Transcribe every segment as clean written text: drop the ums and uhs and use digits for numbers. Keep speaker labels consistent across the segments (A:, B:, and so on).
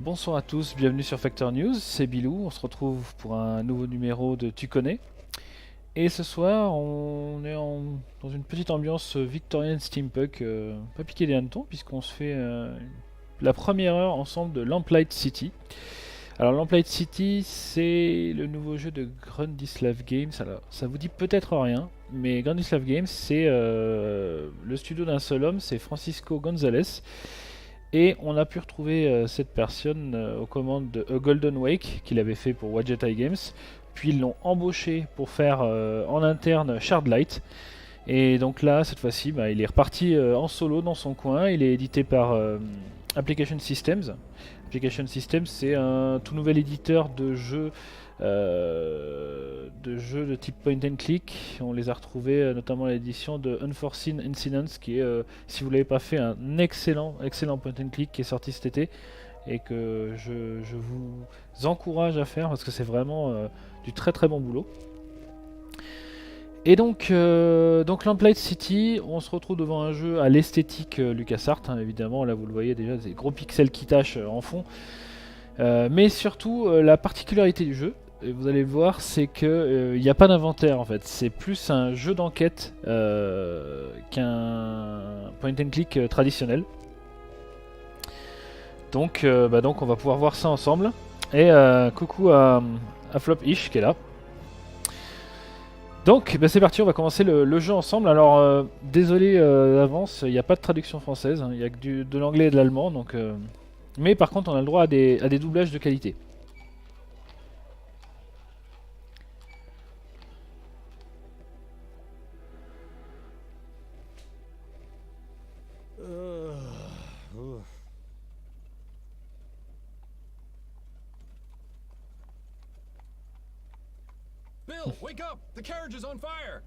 A: Bonsoir à tous, bienvenue sur Factor News, c'est Bilou, on se retrouve pour un nouveau numéro de Tu connais. Et ce soir, on est dans une petite ambiance victorienne steampunk, pas piqué des hannetons, puisqu'on se fait la première heure ensemble de Lamplight City. Alors Lamplight City, c'est le nouveau jeu de Grundislav Games. Alors ça vous dit peut-être rien, mais Grundislav Games, c'est le studio d'un seul homme, c'est Francisco Gonzalez. Et on a pu retrouver cette personne aux commandes de A Golden Wake, qu'il avait fait pour Wadgetai Games. Puis ils l'ont embauché pour faire en interne Shardlight. Et donc là, cette fois-ci, il est reparti en solo dans son coin. Il est édité par Application Systems. Application Systems, c'est un tout nouvel éditeur de jeux de type point and click. On les a retrouvés notamment à l'édition de Unforeseen Incidents, qui est, si vous ne l'avez pas fait, un excellent point and click qui est sorti cet été et que je vous encourage à faire parce que c'est vraiment du très très bon boulot. Et donc Lamplight City, on se retrouve devant un jeu à l'esthétique LucasArts, hein, évidemment, là vous le voyez déjà, des gros pixels qui tâchent en fond. Mais surtout, la particularité du jeu, et vous allez le voir, c'est qu'il n'y a pas d'inventaire en fait. C'est plus un jeu d'enquête qu'un point and click traditionnel. Donc on va pouvoir voir ça ensemble. Et coucou à Flop-ish qui est là. Donc c'est parti, on va commencer le jeu ensemble. Alors désolé d'avance, il n'y a pas de traduction française, hein, il n'y a que de l'anglais et de l'allemand. Mais par contre on a le droit à des doublages de qualité.
B: Bill, wake up! The carriage is on fire!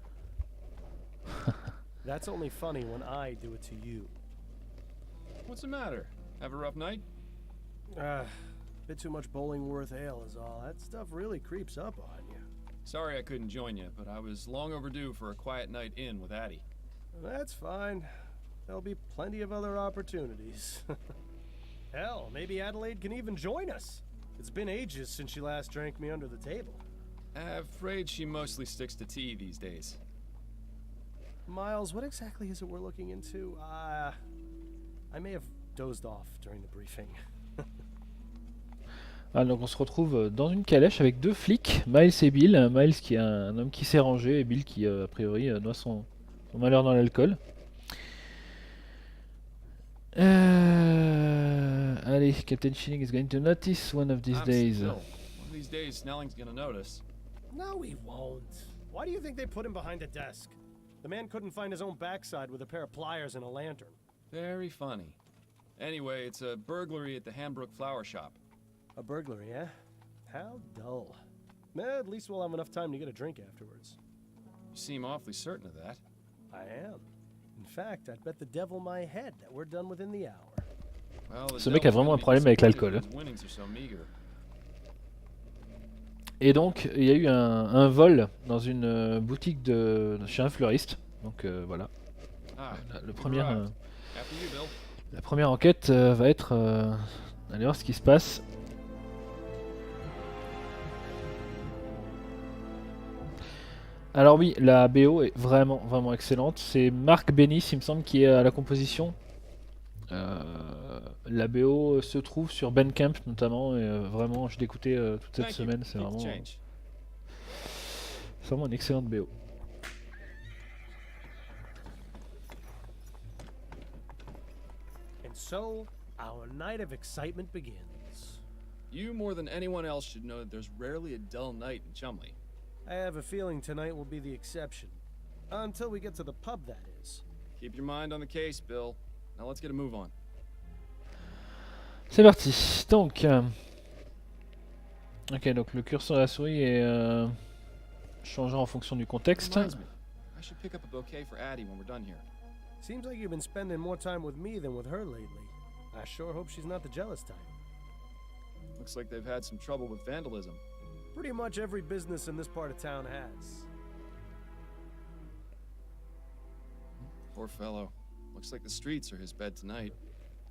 C: That's only funny when I do it to you.
B: What's the matter? Have a rough night?
C: Bit too much Bollingworth ale is all. That stuff really creeps up on you.
B: Sorry I couldn't join you, but I was long overdue for a quiet night in with Addie.
C: That's fine. There'll be plenty of other opportunities. Hell, maybe Adelaide can even join us. It's been ages since she last drank me under the table.
B: Afraid she mostly sticks to tea these days.
C: Miles, what exactly is it we're looking into? I may have dozed off during the briefing.
A: Donc on se retrouve dans une calèche avec deux flics, Miles et Bill. Miles qui est un homme qui s'est rangé et Bill qui a priori noie son malheur dans l'alcool. Allez, Captain Schilling is going to notice one of these days.
B: Still. One of these days Snelling's gonna notice.
C: No, he won't. Why do you think they put him behind a desk? The man couldn't find his own backside with a pair of pliers and a lantern.
B: Very funny. Anyway, it's a burglary at the Hambrook Flower Shop.
C: A burglary, eh? How dull. At least we'll have enough time to get a drink afterwards.
B: You seem awfully certain of that.
C: I am. In fact, I'd bet the devil my head that we're done within the hour.
B: Well,
A: Ce mec a vraiment un problème avec l'alcool. Et donc, il y a eu un vol dans une boutique chez un fleuriste. Donc voilà. La première enquête va être d'aller voir ce qui se passe. Alors oui, la BO est vraiment excellente. C'est Marc Bénis, il me semble, qui est à la composition. La BO se trouve sur Bandcamp notamment, et vraiment, je l'ai écouté toute cette semaine. C'est vraiment une excellente BO.
C: And so, our night of excitement begins.
B: You more than anyone else should know that there's rarely a dull night in Chumley.
C: I have a feeling tonight will be the exception. Until we get to the pub, that is.
B: Keep your mind on the case, Bill. Now let's get a move on.
A: C'est parti. Donc, ok, donc le curseur de la souris est changeant en fonction du contexte.
B: I should pick up a bouquet for Addie when we're done here.
C: Seems like you've been spending more time with me than with her lately. I sure hope she's not the jealous type.
B: Looks like they've had some trouble with vandalism.
C: Pretty much every business in this part of town has.
B: Poor fellow. Looks like the streets are his bed tonight.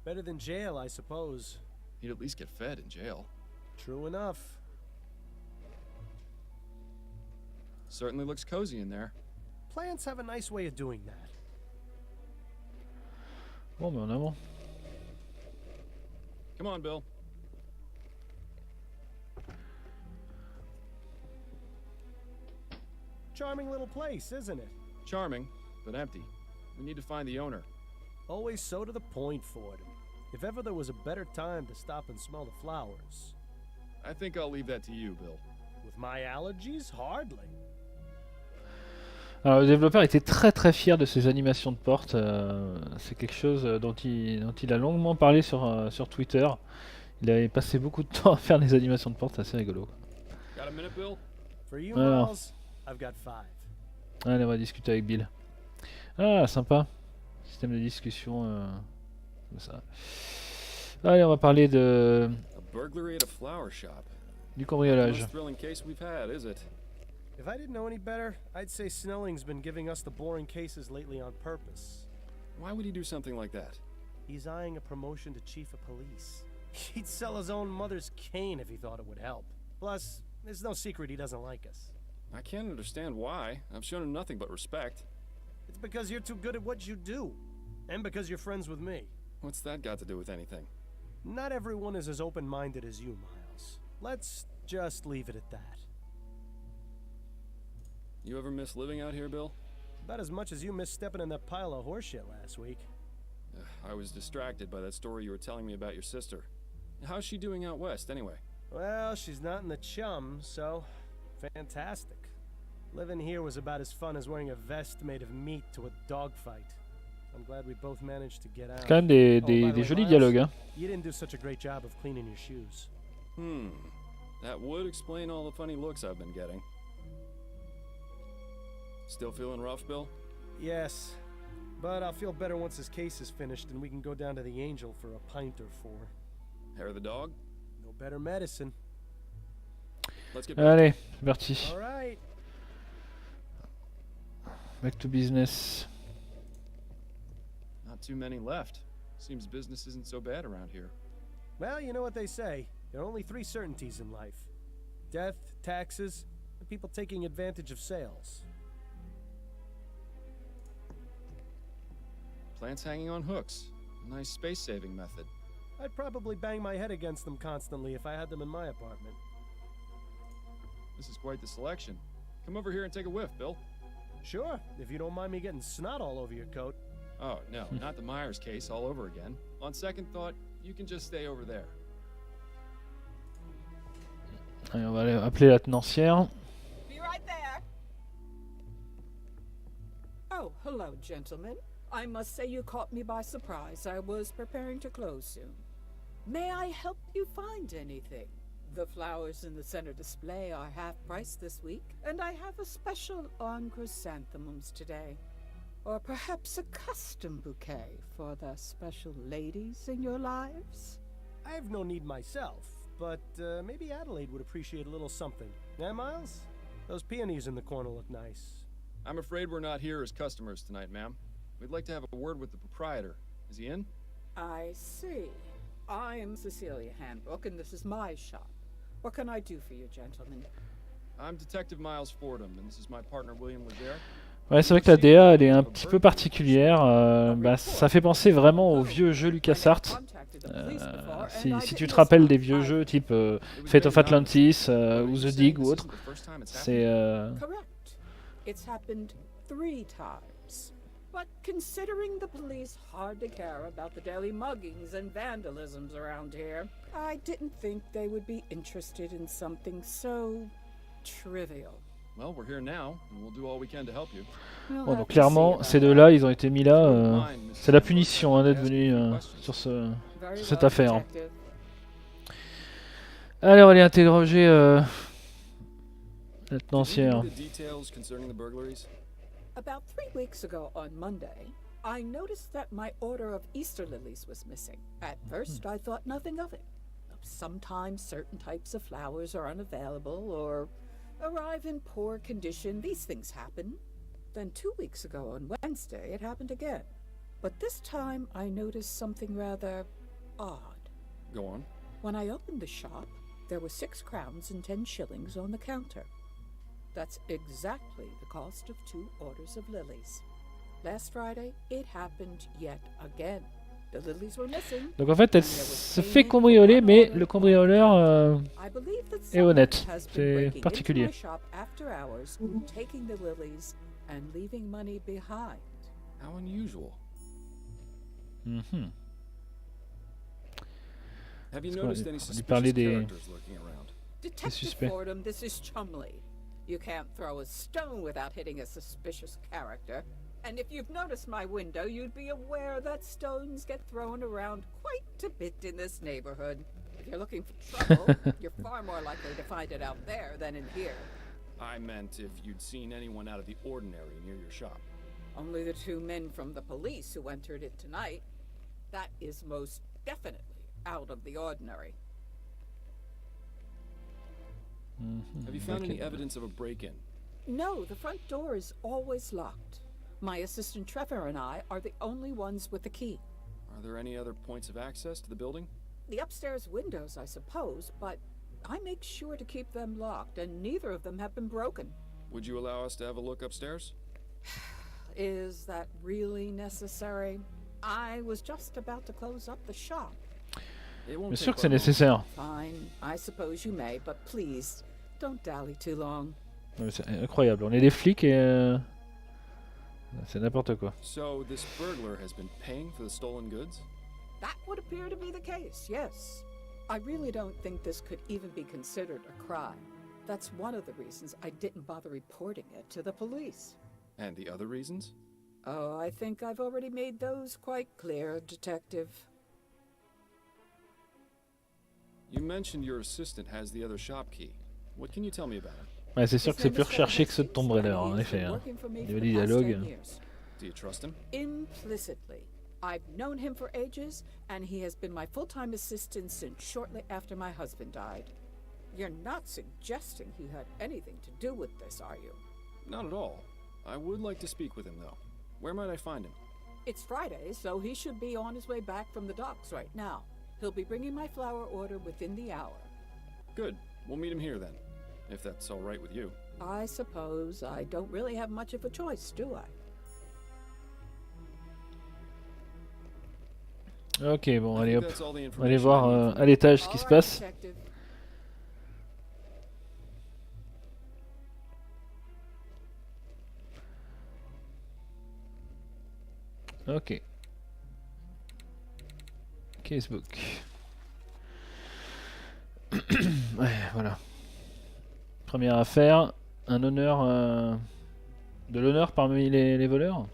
C: Better than jail, I suppose.
B: He'd at least get fed in jail.
C: True enough.
B: Certainly looks cozy in there.
C: Plants have a nice way of doing that.
A: Bon, ben en avant.
B: Come on, Bill.
C: Charming little place, isn't it?
B: Charming, but empty. We need to find the owner.
C: Always so to the point, Ford. If ever there was a better time to stop and smell the flowers.
B: I think I'll leave that to you, Bill.
C: With my allergies, hardly.
A: Alors, le développeur était très très fier de ses animations de porte. C'est quelque chose dont il a longuement parlé sur Twitter. Il avait passé beaucoup de temps à faire des animations de porte, c'est assez rigolo.
B: Got a minute, Bill?
C: For you,
A: Alors.
C: Miles, I've got 5.
A: Allez, on va discuter avec Bill. Ah, sympa. Système de discussion. Comme ça. Allez, on va parler
B: A burglary at a flower shop.
A: du cambriolage.
B: Most thrilling case we've had, is it?
C: If I didn't know any better, I'd say Snelling's been giving us the boring cases lately on purpose.
B: Why would he do something like that?
C: He's eyeing a promotion to chief of police. He'd sell his own mother's cane if he thought it would help. Plus, there's no secret he doesn't like us.
B: I can't understand why. I've shown him nothing but respect.
C: It's because you're too good at what you do. And because you're friends with me.
B: What's that got to do with anything?
C: Not everyone is as open-minded as you, Miles. Let's just leave it at that.
B: You ever miss living out here, Bill?
C: About as much as you missed stepping in that pile of horseshit last week.
B: I was distracted by that story you were telling me about your sister. How's she doing out west, anyway?
C: Well, she's not in the chum, so fantastic. Living here was about as fun as wearing a vest made of meat to a dogfight. I'm glad we both managed to get out.
A: Quand même des
C: Oh, by the
A: des
C: way,
A: jolis
C: Miles,
A: dialogues. Hein.
C: You didn't do such a great job of cleaning your shoes.
B: That would explain all the funny looks I've been getting. Still feeling rough, Bill?
C: Yes, but I'll feel better once this case is finished and we can go down to the Angel for a pint or 4.
B: Hair of the dog?
C: No better medicine.
B: Let's get back.
A: Allez, c'est parti.
C: All right.
A: Back to business.
B: Not too many left. Seems business isn't so bad around here.
C: Well, you know what they say. There are only 3 certainties in life. Death, taxes, and people taking advantage of sales.
B: Plants hanging on hooks. A nice space-saving method.
C: I'd probably bang my head against them constantly if I had them in my apartment.
B: This is quite the selection. Come over here and take a whiff, Bill.
C: Sure, if you don't mind me getting snot all over your coat.
B: Oh, no, not the Myers case all over again. On second thought, you can just stay over there.
A: Allez, on va aller appeler la tenancière.
D: Be right there. Oh, hello, gentlemen. I must say you caught me by surprise. I was preparing to close soon. May I help you find anything? The flowers in the center display are half price this week, and I have a special on chrysanthemums today. Or perhaps a custom bouquet for the special ladies in your lives?
C: I have no need myself, but maybe Adelaide would appreciate a little something. Yeah, Miles? Those peonies in the corner look nice.
B: I'm afraid we're not here as customers tonight, ma'am. We'd like to have a word with the proprietor. Is he in?
D: I see. I'm Cecilia Handbook, and this is my shop. What can I do for you, gentlemen?
B: I'm Detective Miles Fordham, and this is my partner William Legere.
A: Ouais, c'est vrai que la DA elle est un petit peu particulière. Ça fait penser vraiment aux vieux jeux LucasArts. Si tu te rappelles des vieux jeux type Fate of Atlantis ou The Dig ou autre, c'est.
D: Correct. It's happened 3 times. But considering the police hardly care about the daily muggings and vandalisms around here, I didn't think they would be interested in something so trivial.
B: Well, we're here now, and we'll do all we can to help you.
A: Bon, donc clairement, ces deux-là, ils ont été mis là. C'est la punition hein, d'être venus sur cette affaire. Allez, on va aller interroger la tenancière.
D: About 3 weeks ago on Monday, I noticed that my order of Easter lilies was missing. At first, I thought nothing of it. Sometimes certain types of flowers are unavailable or arrive in poor condition. These things happen. Then 2 weeks ago on Wednesday, it happened again. But this time, I noticed something rather odd.
B: Go on.
D: When I opened the shop, there were 6 crowns and 10 shillings on the counter. That's exactly the cost of 2 orders of lilies. Last Friday, it happened yet again. The lilies were missing.
A: Donc en fait, elle se fait cambrioler, mais le cambrioleur
D: I believe that
A: est
D: someone
A: honnête.
D: has been
A: C'est
D: breaking into
A: particulier.
D: my shop after hours, taking the lilies and leaving money behind.
B: How unusual.
A: Mhm.
B: Have you
A: Parce qu'on
B: noticed
A: va
B: any
A: lui
B: suspicious
A: parler des-
B: characters lurking around?
D: Detective
A: suspect.
D: Fordham, this is Chumley. You can't throw a stone without hitting a suspicious character. And if you've noticed my window, you'd be aware that stones get thrown around quite a bit in this neighborhood. If you're looking for trouble, you're far more likely to find it out there than in here.
B: I meant if you'd seen anyone out of the ordinary near your shop.
D: Only the 2 men from the police who entered it tonight. That is most definitely out of the ordinary.
B: Have you found
A: Ok.
B: any evidence of a break-in?
D: No, the front door is always locked. My assistant Trevor and I are the only ones with the key.
B: Are there any other points of access to the building?
D: The upstairs windows, I suppose, but I make sure to keep them locked, and neither of them have been broken.
B: Would you allow us to have a look upstairs?
D: Is that really necessary? I was just about to close up the shop.
B: It won't
A: Bien
B: take
A: sûr que c'est
B: but a moment.
A: nécessaire.
D: Fine, I suppose you may, but please, don't dally too long.
A: Non, mais c'est incroyable. On est des flics et c'est n'importe quoi.
B: So this burglar has been paying for the stolen goods?
D: That would appear to be the case, yes. I really don't think this could even be considered a crime. That's one of the reasons I didn't bother reporting it to the police.
B: And the other reasons?
D: Oh, I think I've already made those quite clear, Detective.
B: You mentioned your assistant has the other shop key. What can you tell me about him?
A: Ouais, c'est sûr
D: His
A: que c'est
D: name
A: plus
D: is Trevor
A: recherché que ceux de
D: Hastings,
A: Tomb Raider,
D: and
A: en
D: he's
A: effet.
D: been
A: Hein.
D: working for me
A: Niveau
D: for
A: des
D: the past 10
A: dialogues.
D: years.
B: Do you trust him?
D: Implicitly. I've known him for ages, and he has been my full-time assistant since shortly after my husband died. You're not suggesting he had anything to do with this, are you?
B: Not at all. I would like to speak with him, though. Where might I find him?
D: It's Friday, so he should be on his way back from the docks right now. He'll be bringing my flower order within the hour.
B: Good. We'll meet him here then, if that's all right with you.
D: I suppose I don't really have much of a choice, do I?
A: Ok, bon,
B: I
A: allez
B: think
A: hop.
B: that's all the
A: On va aller
B: information
A: voir
B: I need from
A: à l'étage ce qui
D: All
A: se
D: right,
A: passe.
D: Detective.
A: Ok. Casebook. Ouais, voilà. Première affaire, un honneur, de l'honneur parmi les voleurs.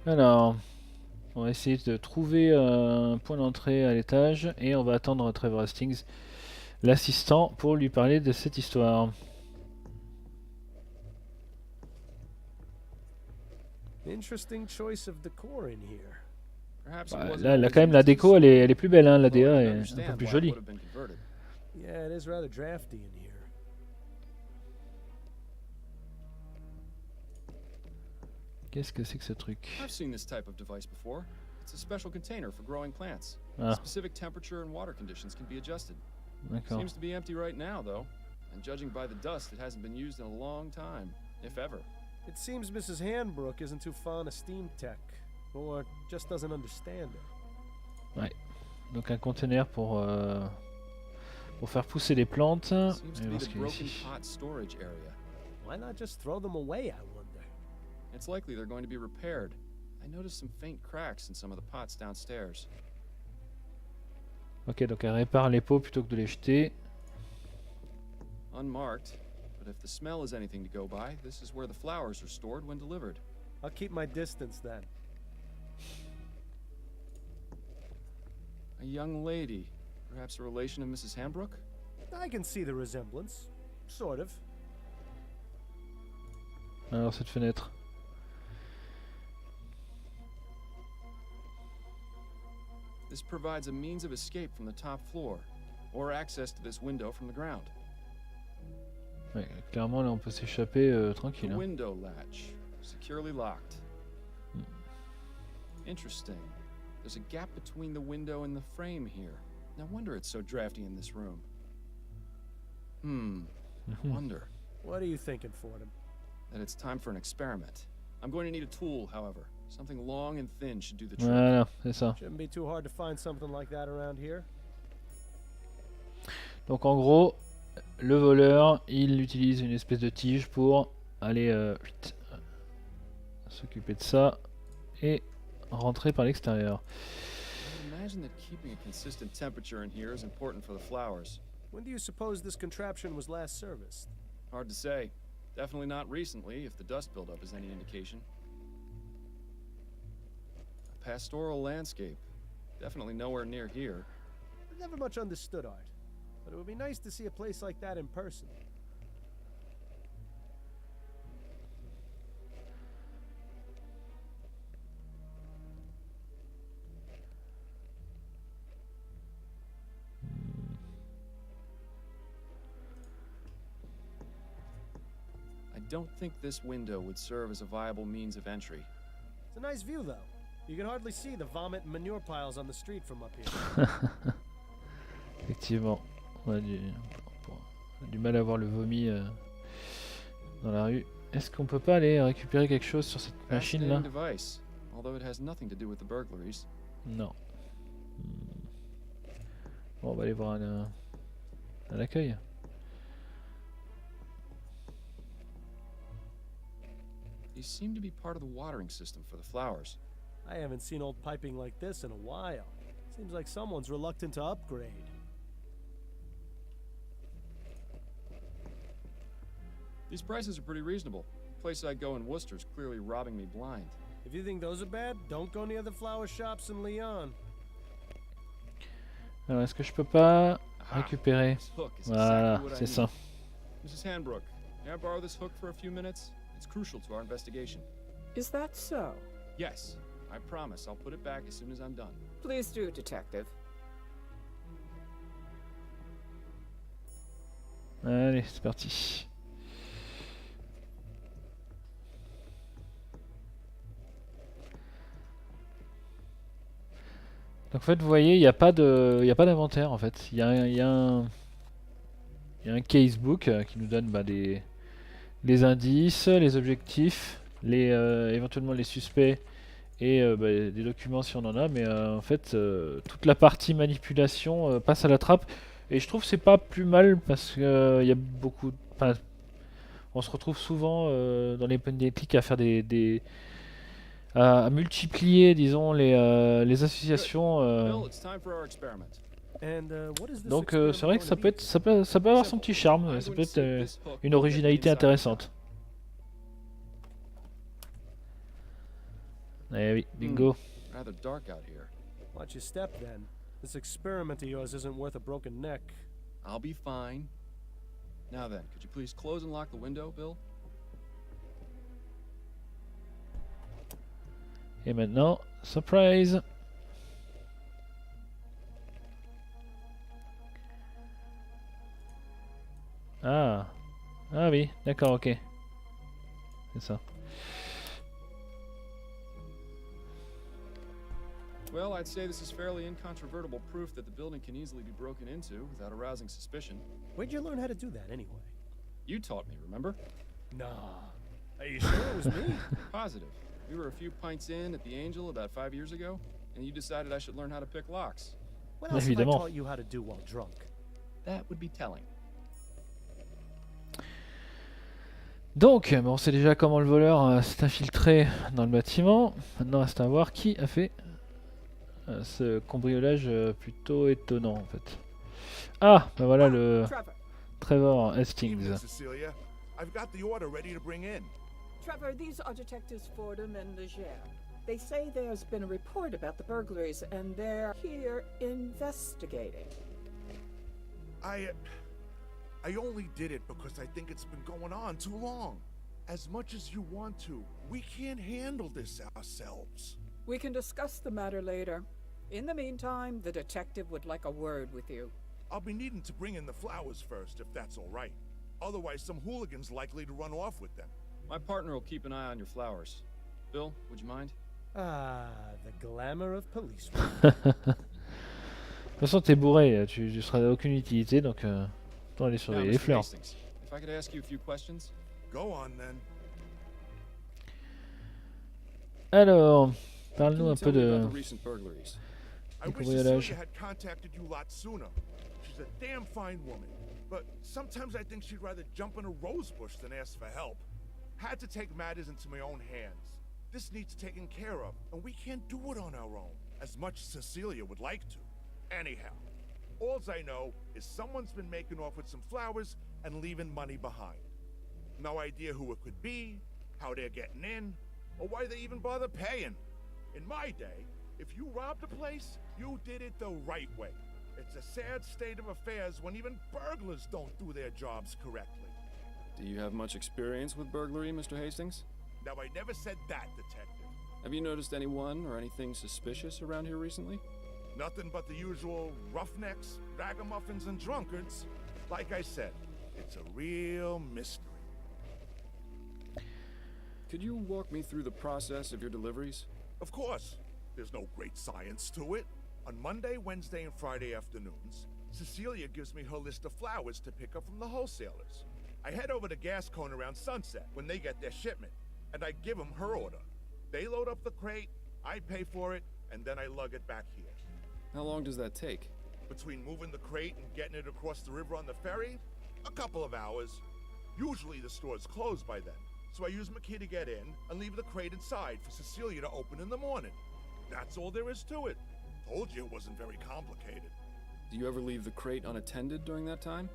A: Alors, on va essayer de trouver un point d'entrée à l'étage et on va attendre Trevor Hastings, l'assistant, pour lui parler de cette histoire.
C: Interesting choice of decor in here.
B: Perhaps
A: Bah,
B: it wasn't
A: là,
B: always
A: quand même, la
B: used as a
A: déco, elle est plus belle, hein, la
B: although I
A: DA
B: can
A: est un
B: understand
A: peu plus
B: why it
A: jolie.
B: would have been converted.
C: Yeah, it is rather drafty in here.
A: Qu'est-ce que c'est que ce truc?
B: I've seen this type of device before. It's a special container for growing plants.
A: Ah,
B: Specific temperature and water conditions can be adjusted.
A: d'accord.
B: Seems to be empty right now, though. And judging by the dust, it hasn't been used in a long time, if ever.
C: It seems Mrs. Handbrook isn't too fond of steam tech, or just doesn't understand it.
A: Donc un conteneur pour faire pousser les plantes.
B: Seems
A: Et
B: to be
A: voir
B: the
A: ce qu'il y a
B: broken
A: ici.
B: pot storage area.
C: Why not just throw them away, I wonder?
B: It's likely they're going to be repaired. I noticed some faint cracks in some of the pots downstairs.
A: Ok, donc elle répare les pots plutôt que de les jeter.
B: Unmarked, but if the smell is anything to go by, this is where the flowers are stored when delivered.
C: I'll keep my distance then.
B: A young lady, perhaps a relation of Mrs. Hambrook?
C: I can see the resemblance. Sort of.
A: Alors cette fenêtre.
B: This provides a means of escape from the top floor, or access to this window from the ground.
A: Ouais, clairement là on peut s'échapper
B: The
A: tranquille. Hein.
B: window latch, securely locked. Interesting. There's a gap between the window and the frame here. No wonder it's so drafty in this room. I wonder
C: What are you thinking, Fordham?
B: that it's time for an experiment. I'm going to need a tool, however. Something long and thin should do the trick.
A: Voilà, c'est ça.
C: Shouldn't be too hard to find something like that around here.
A: Donc en gros, le voleur, il utilise une espèce de tige pour aller s'occuper de ça et rentrer par l'extérieur.
B: I imagine that keeping a consistent temperature in here is important for the flowers.
C: When do you suppose this contraption was last serviced?
B: Hard to say. Definitely not recently, if the dust buildup is any indication. A pastoral landscape. Definitely nowhere near here.
C: I've never much understood art, but it would be nice to see a place like that in person.
B: I don't think this window would serve as a viable means of entry.
C: It's a nice view, though. You can hardly see the vomit and manure piles on the street from up here.
A: Effectivement, on a du mal à voir le vomi dans la rue. Est-ce qu'on peut pas aller récupérer quelque chose sur cette machine là?
B: Fascinating device, although it has nothing to do with the burglaries.
A: Non. Bon, on va aller voir à l'accueil.
B: These seem to be part of the watering system for the flowers.
C: I haven't seen old piping like this in a while. Seems like someone's reluctant to upgrade.
B: These prices are pretty reasonable. The place I go in Worcester's clearly robbing me blind.
C: If you think those are bad, don't go near the flower shops in Lyon.
A: Alors, est-ce que je peux pas récupérer?
B: This hook is
A: Voilà,
B: exactly what I
A: c'est
B: need.
A: ça.
B: Mrs. Hanbrook, may I borrow this hook for a few minutes? It's crucial to our investigation.
D: Is that so?
B: Yes, I promise I'll put it back as soon as I'm done.
D: Please do, Detective.
A: Allez, c'est parti. Donc en fait, vous voyez, il n'y a pas d'inventaire en fait. Il y a un casebook qui nous donne les indices, les objectifs, éventuellement les suspects et des documents si on en a. Mais en fait, toute la partie manipulation passe à la trappe. Et je trouve que c'est pas plus mal parce que il y a beaucoup. On se retrouve souvent dans les point and click à faire à multiplier, disons, les associations.
B: Bill, it's time for our experiment.
C: And what is this
A: Donc
C: experiment
A: c'est vrai que
C: going to be?
A: ça peut avoir son petit charme, ça peut être une originalité intéressante. Eh oui, bingo.
B: Rather dark out here.
C: Watch your step then. This experiment of yours isn't worth a broken neck.
B: I'll be fine. Now then, could you please close and lock the window, Bill?
A: Et maintenant, surprise. Ah oui, d'accord, ok. C'est ça.
B: Well, I'd say this is fairly incontrovertible proof that the building can easily be broken into without arousing suspicion.
C: Where'd you learn how to do that anyway?
B: You taught me, remember?
C: Nah. Are you sure it was me?
B: Positive. We were a few pints in at the Angel about 5 years ago, and you decided I should learn how to pick locks.
C: What else have I
A: Évidemment.
C: taught you how to do while drunk?
B: That would be telling.
A: Donc, on sait déjà comment le voleur s'est infiltré dans le bâtiment. Maintenant, reste à voir qui a fait ce cambriolage plutôt étonnant en fait. Ah, bah voilà le
D: Trevor.
A: Trevor
E: Evening,
A: Hastings.
E: Cecilia. I've got the order ready to bring in.
D: Trevor, these are Detectives Fordham and Leger. They say there's been a report about the burglaries, and they're here investigating.
E: I only did it because I think it's been going on too long. As much as you want to, we can't handle this ourselves.
D: We can discuss the matter later. In the meantime, the detective would like a word with you.
E: I'll be needing to bring in the flowers first, if that's all right. Otherwise, some hooligan's likely to run off with them.
B: My partner will keep an eye on your flowers. Bill, would you mind?
C: Ah, the glamour of police.
A: De toute façon, t'es bourré, tu seras d'aucune utilité, donc autant aller
B: Now,
A: surveiller les
B: Mr.
A: fleurs.
B: Hastings, if I could ask you a few questions.
E: Go on then.
A: Alors,
B: Can
A: parle-nous
B: you
A: un
B: tell
A: peu
B: me about
A: de...
B: the recent burglaries?
E: I wish
A: cambriolage.
E: Cecilia had contacted you a lot sooner. She's a damn fine woman. But sometimes I think she'd rather jump in a rose bush than ask for help. Had to take matters into my own hands. This needs taken care of, and we can't do it on our own, as much as Cecilia would like to. Anyhow, alls I know is someone's been making off with some flowers and leaving money behind. No idea who it could be, how they're getting in, or why they even bother paying. In my day, if you robbed a place, you did it the right way. It's a sad state of affairs when even burglars don't do their jobs correctly.
B: Do you have much experience with burglary, Mr. Hastings?
E: Now, I never said that, Detective.
B: Have you noticed anyone or anything suspicious around here recently?
E: Nothing but the usual roughnecks, ragamuffins, and drunkards. Like I said, it's a real mystery.
B: Could you walk me through the process of your deliveries?
E: Of course, there's no great science to it. On Monday, Wednesday, and Friday afternoons, Cecilia gives me her list of flowers to pick up from the wholesalers. I head over to Gascone around sunset when they get their shipment, and I give them her order. They load up the crate, I pay for it, and then I lug it back here.
B: How long does that take?
E: Between moving the crate and getting it across the river on the ferry, a couple of hours. Usually the store's closed by then, so I use my key to get in and leave the crate inside for Cecilia to open in the morning. That's all there is to it. Told you it wasn't very complicated.
B: Do you ever leave the crate unattended during that time?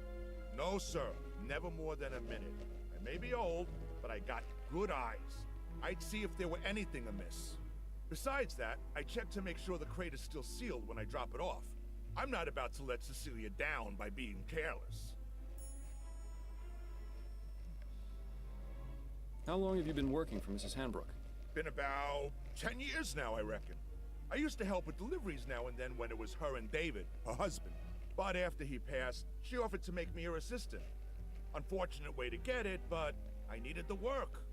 E: No, sir. Never more than a minute. I may be old, but I got good eyes. I'd see if there were anything amiss. Besides that, I check to make sure the crate is still sealed when I drop it off. I'm not about to let Cecilia down by being careless.
B: How long have you been working for Mrs. Hanbrook?
E: Been about 10 years now, I reckon. I used to help with deliveries now and then when it was her and David, her husband. But after he passed, she offered to make me her assistant. Unfortunate way to get it, but I needed the work.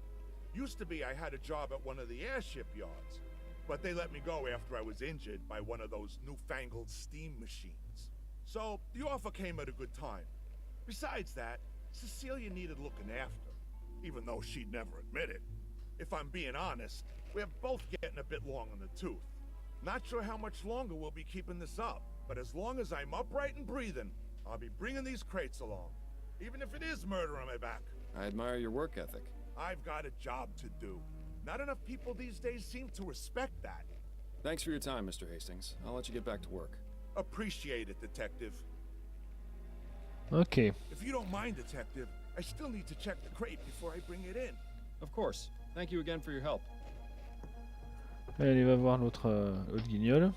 E: Used to be I had a job at one of the airship yards, but they let me go after I was injured by one of those newfangled steam machines. So the offer came at a good time. Besides that, Cecilia needed looking after, even though she'd never admit it. If I'm being honest, we're both getting a bit long in the tooth. Not sure how much longer we'll be keeping this up, but as long as I'm upright and breathing, I'll be bringing these crates along. Even if it is murder on my back.
B: I admire your work ethic.
E: I've got a job to do. Not enough people these days seem to respect that.
B: Thanks for your time, Mr. Hastings. I'll let you get back to work.
E: Appreciate it, Detective.
A: Ok.
E: If you don't mind, Detective, I still need to check the crate before I bring it in.
B: Of course. Thank you again for your help.
A: Allez, va voir l'autre guignol.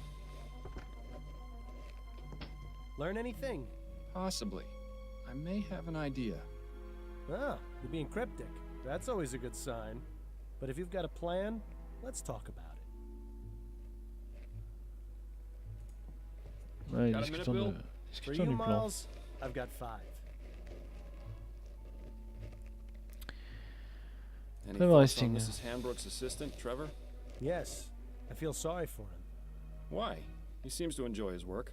C: Learn anything?
B: Possibly. I may have an idea.
C: Ah, you're being cryptic. That's always a good sign. But if you've got a plan, let's talk about it.
A: Ouais,
B: Got a
A: discutons,
B: minute, Bill?
C: For
A: discutons
C: you,
A: du plan.
C: Miles, I've got 5.
B: Any
A: Trevor
B: thoughts on
A: Hastings.
B: Mrs. Hanbrook's assistant, Trevor?
C: Yes, I feel sorry for him.
B: Why? He seems to enjoy his work.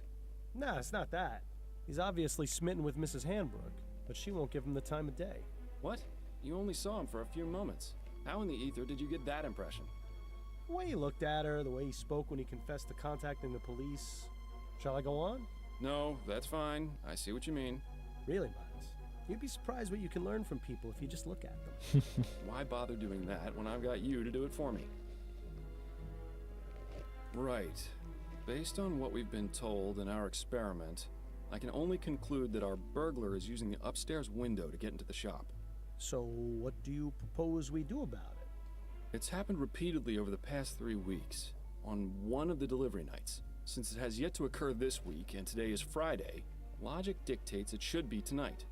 C: Nah, it's not that. He's obviously smitten with Mrs. Hanbrook, but she won't give him the time of day.
B: What? You only saw him for a few moments. How in the ether did you get that impression?
C: The way he looked at her, the way he spoke when he confessed to contacting the police. Shall I go on?
B: No, that's fine. I see what you mean.
C: Really, Miles? You'd be surprised what you can learn from people if you just look at them.
B: Why bother doing that when I've got you to do it for me? Right. Based on what we've been told in our experiment, I can only conclude that our burglar is using the upstairs window to get into the shop.
C: So, what do you propose we do about it?
B: It's happened repeatedly over the past 3 weeks, on one of the delivery nights. Since it has yet to occur this week, and today is Friday, logic dictates it should be tonight.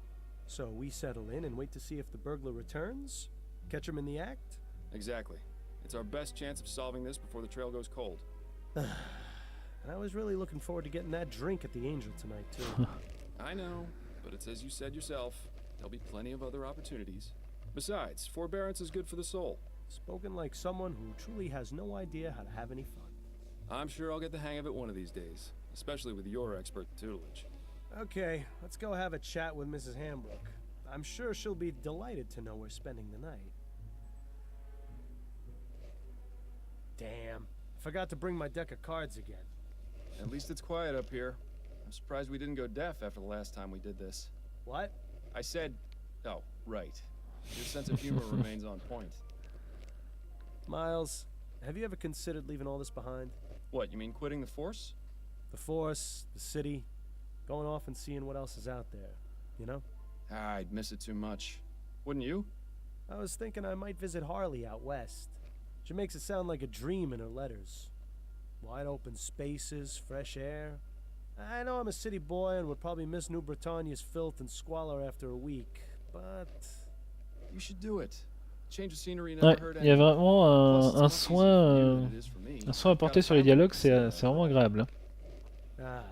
C: So we settle in and wait to see if the burglar returns? Catch him in the act?
B: Exactly. It's our best chance of solving this before the trail goes cold.
C: And I was really looking forward to getting that drink at the Angel tonight, too.
B: I know, but it's as you said yourself. There'll be plenty of other opportunities. Besides, forbearance is good for the soul.
C: Spoken like someone who truly has no idea how to have any fun.
B: I'm sure I'll get the hang of it one of these days, especially with your expert tutelage.
C: Okay, let's go have a chat with Mrs. Hambrook. I'm sure she'll be delighted to know we're spending the night. Damn, forgot to bring my deck of cards again.
B: At least it's quiet up here. I'm surprised we didn't go deaf after the last time we did this.
C: What?
B: I said, oh, right. Your sense of humor remains on point.
C: Miles, have you ever considered leaving all this behind?
B: What, you mean quitting the force?
C: The Force, the city, going off and seeing what else is out there, you know?
B: I'd miss it too much. Wouldn't you?
C: I was thinking I might visit Harley out west. She makes it sound like a dream in her letters. Wide open spaces, fresh air. I know I'm a city boy and would probably miss New Britannia's filth and squalor after a week, but...
B: You should do it. Change of scenery
A: Ouais,
B: never hurt
A: il y a
B: anyone.
A: vraiment
B: Plus, it's
A: un
B: much easier for you
A: soin,
B: than it is for me.
A: un soin
B: I've got
A: apporté
B: a
A: sur les
B: family
A: dialogues,
B: to consider
A: c'est vraiment agréable. Hein.
C: Ah,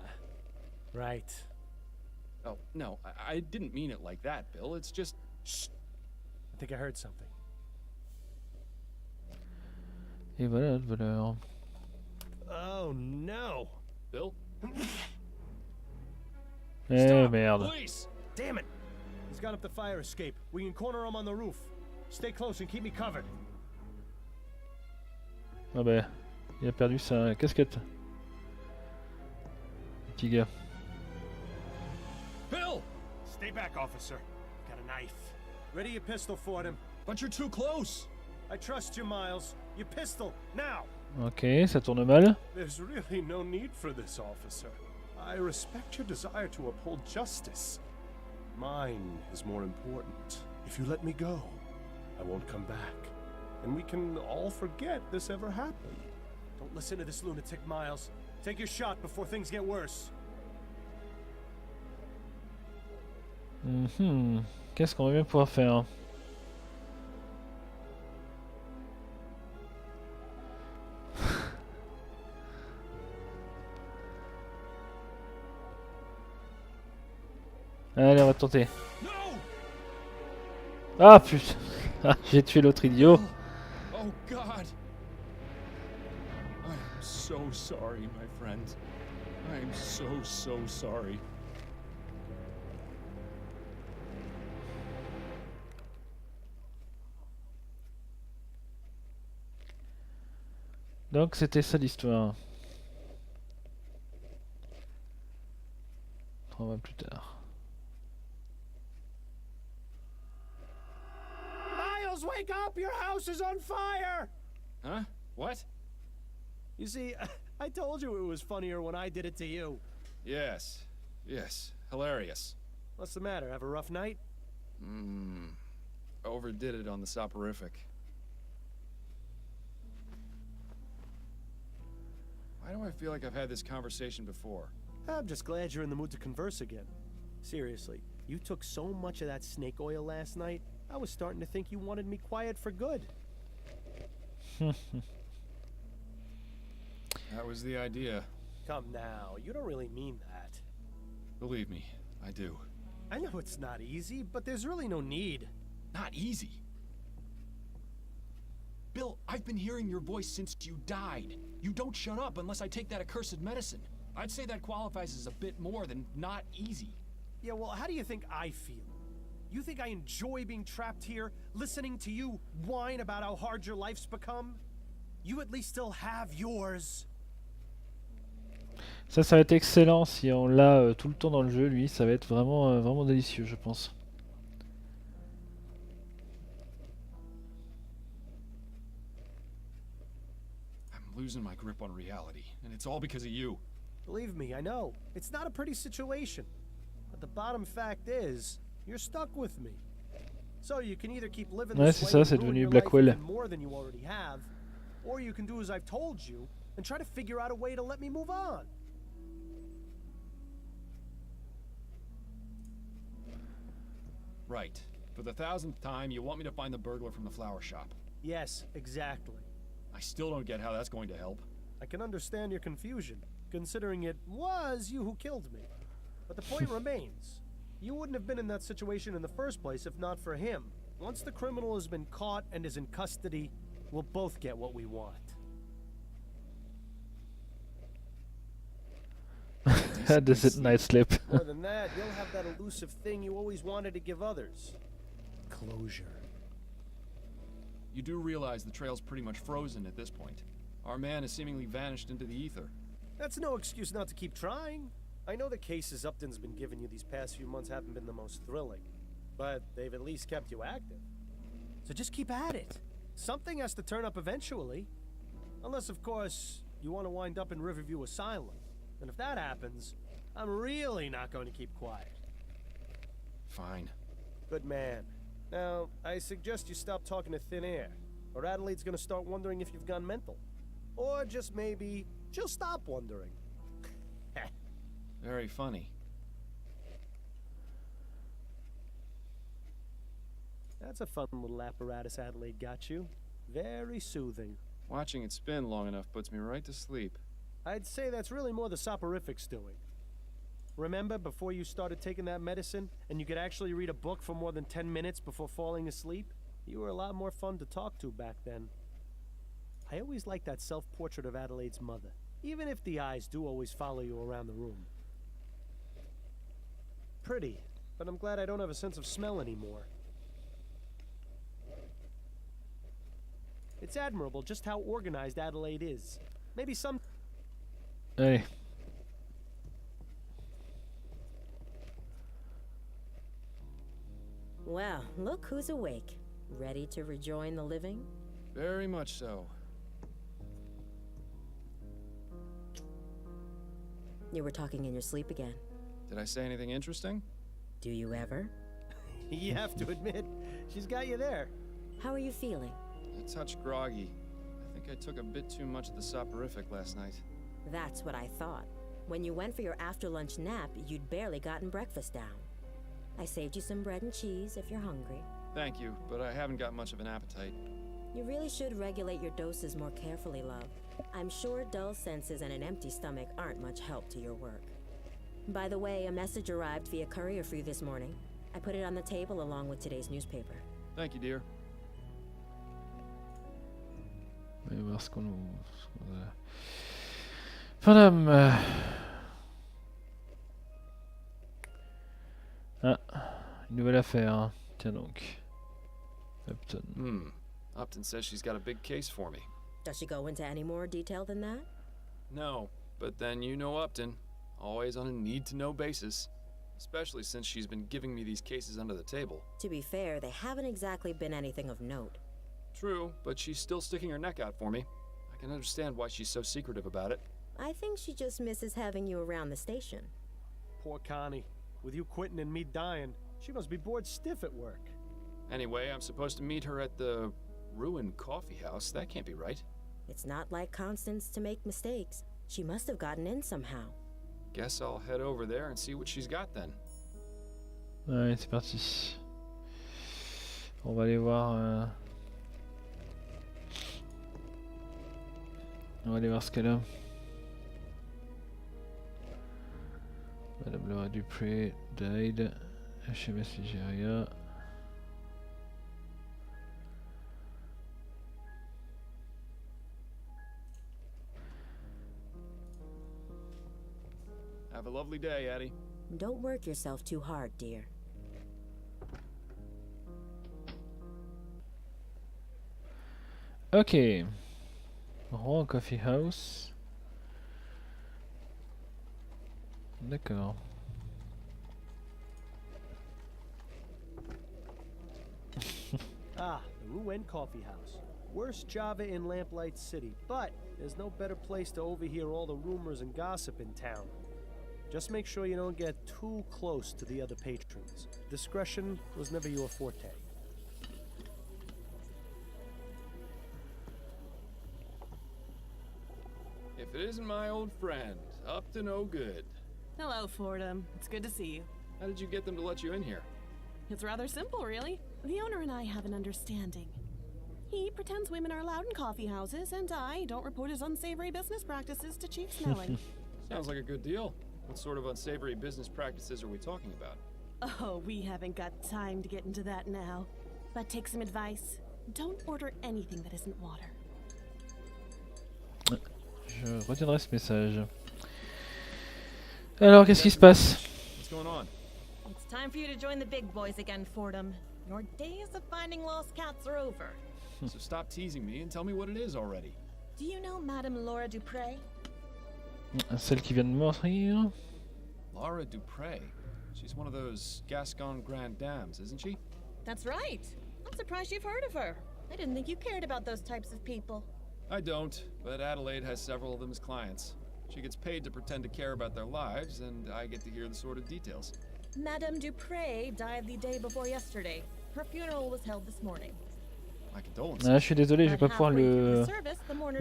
C: right.
B: Oh, no, I didn't mean it like that, Bill. It's just... Shh.
C: I think I heard something.
A: Et voilà le voleur.
C: Oh no!
B: Bill?
A: Eh merde.
B: Police!
C: Damn it! He's gone up the fire escape. We can corner him on the roof. Stay close and keep me covered.
A: Ah bah, il a perdu sa casquette. Petit gars.
B: Bill!
C: Stay back, officer. Got a knife. Ready your pistol for him.
B: But you're too close.
C: I trust you, Miles. Your pistol, now!
A: Ok, ça tourne mal.
F: There's really no need for this, officer. I respect your desire to uphold justice. Mine is more important. If you let me go, I won't come back. And we can all forget this ever happened.
C: Don't listen to this lunatic, Miles. Take your shot before things get worse.
A: Qu'est-ce qu'on va bien pouvoir faire? Allez, on va tenter. Ah putain. Ah, j'ai tué l'autre idiot.
B: Oh, God. I am so sorry, my friend. I am so sorry.
A: Donc c'était ça l'histoire. 3 mois plus tard.
C: Miles, wake up! Your house is on fire!
B: Huh? What?
C: You see, I told you it was funnier when I did it to you.
B: Yes. Hilarious.
C: What's the matter? Have a rough night?
B: Overdid it on the soporific. Why do I feel like I've had this conversation before?
C: I'm just glad you're in the mood to converse again. Seriously, you took so much of that snake oil last night, I was starting to think you wanted me quiet for good.
B: That was the idea.
C: Come now, you don't really mean that.
B: Believe me, I do.
C: I know it's not easy, but there's really no need.
B: Not easy. Bill, I've been hearing your voice since you died. You don't shut up unless I take that accursed medicine. I'd say that qualifies as a bit more than not easy.
C: Yeah, well, how do you think I feel? You think I enjoy being trapped here, listening to you whine about how hard your life's become? You at least still have yours.
A: Ça va être excellent si on l'a tout le temps dans le jeu, lui. Ça va être vraiment, vraiment délicieux, je pense.
B: I'm losing my grip on reality, and it's all because of you.
C: Believe me, I know. It's not a pretty situation. But the bottom fact is, you're stuck with me. So you can either keep living
A: Ouais,
C: this
A: c'est
C: way
A: ça,
C: and
A: c'est
C: ruin
A: devenu
C: your life
A: Blackwell.
C: even more than you already have, or you can do as I've told you and try to figure out a way to let me move on.
B: Right. For the 1000th time, you want me to find the burglar from the flower shop.
C: Yes, exactly.
B: I still don't get how that's going to help.
C: I can understand your confusion, considering it was you who killed me. But the point remains. You wouldn't have been in that situation in the first place if not for him. Once the criminal has been caught and is in custody, we'll both get what we want.
A: Had this night slip.
C: More than that, you'll have that elusive thing you always wanted to give others. Closure.
B: You do realize the trail's pretty much frozen at this point. Our man has seemingly vanished into the ether.
C: That's no excuse not to keep trying. I know the cases Upton's been giving you these past few months haven't been the most thrilling, but they've at least kept you active. So just keep at it. Something has to turn up eventually. Unless, of course, you want to wind up in Riverview Asylum. And if that happens, I'm really not going to keep quiet.
B: Fine.
C: Good man. Now, I suggest you stop talking to thin air, or Adelaide's gonna start wondering if you've gone mental. Or just maybe, she'll stop wondering.
B: Very funny.
C: That's a fun little apparatus Adelaide got you. Very soothing.
B: Watching it spin long enough puts me right to sleep.
C: I'd say that's really more the soporifics doing. Remember before you started taking that medicine, and you could actually read a book for more than 10 minutes before falling asleep? You were a lot more fun to talk to back then. I always liked that self-portrait of Adelaide's mother, even if the eyes do always follow you around the room. Pretty, but I'm glad I don't have a sense of smell anymore. It's admirable just how organized Adelaide is. Maybe some...
A: Hey.
G: Well, look who's awake. Ready to rejoin the living?
B: Very much so.
G: You were talking in your sleep again.
B: Did I say anything interesting?
G: Do you ever?
C: You have to admit, she's got you there.
G: How are you feeling?
B: A touch groggy. I think I took a bit too much of the soporific last night.
G: That's what I thought. When you went for your after-lunch nap, you'd barely gotten breakfast down. I saved you some bread and cheese if you're hungry.
B: Thank you, but I haven't got much of an appetite.
G: You really should regulate your doses more carefully, love. I'm sure dull senses and an empty stomach aren't much help to your work. By the way, a message arrived via courier for you this morning. I put it on the table along with today's newspaper.
B: Thank you, dear.
A: On va voir ce qu'on a. Madame. Ah, une nouvelle affaire. Hein. Tiens donc. Upton.
B: Upton says she's got a big case for me.
G: Does she go into any more detail than that?
B: No, but then you know Upton. Always on a need-to-know basis. Especially since she's been giving me these cases under the table.
G: To be fair, they haven't exactly been anything of note.
B: True, but she's still sticking her neck out for me. I can understand why she's so secretive about it.
G: I think she just misses having you around the station.
C: Poor Connie. With you quitting and me dying, she must be bored stiff at work.
B: Anyway, I'm supposed to meet her at the ruined coffee house. That can't be right.
G: It's not like Constance to make mistakes. She must have gotten in somehow.
B: Guess I'll head over there and see what she's got then.
A: Ouais, c'est parti. On va aller voir. On va aller voir ce qu'elle a. Madame Laura Dupré died. HMS Nigeria.
B: Have a lovely day, Addie.
G: Don't work yourself too hard, dear.
A: Ok. Rouen Coffee House. D'accord.
C: Ah, the Rouen Coffee House. Worst Java in Lamplight City, but there's no better place to overhear all the rumors and gossip in town. Just make sure you don't get too close to the other patrons. Discretion was never your forte.
B: If it isn't my old friend, up to no good.
H: Hello, Fordham. It's good to see you.
B: How did you get them to let you in here?
H: It's rather simple, really. The owner and I have an understanding. He pretends women are allowed in coffee houses, and I don't report his unsavory business practices to Chief Snelling.
B: Sounds like a good deal. What sort of unsavory business practices are we talking about?
H: Oh, we haven't got time to get into that now. But take some advice. Don't order anything that isn't water.
A: Je retiendrai ce message. Alors, qu'est-ce qui se passe?
B: What's going on?
H: It's time for you to join the big boys again, Fordham. Your days of finding lost cats are over.
B: So stop teasing me and tell me what it is already.
H: Do you know Madame Laura Dupre?
A: Celle qui vient de mourir.
B: Laura Dupre. She's one of those Gascon Grand Dames, isn't she?
H: That's right. I'm surprised you've heard of her. I didn't think you cared about those types of people.
B: I don't, but Adelaide has several of them as clients. She gets paid to pretend to care about their lives, and I get to hear the sordid details.
H: Madame Dupre died the day before yesterday. Her funeral was held this morning.
B: My condolences.
A: Ah, je suis désolé, je vais pas pouvoir le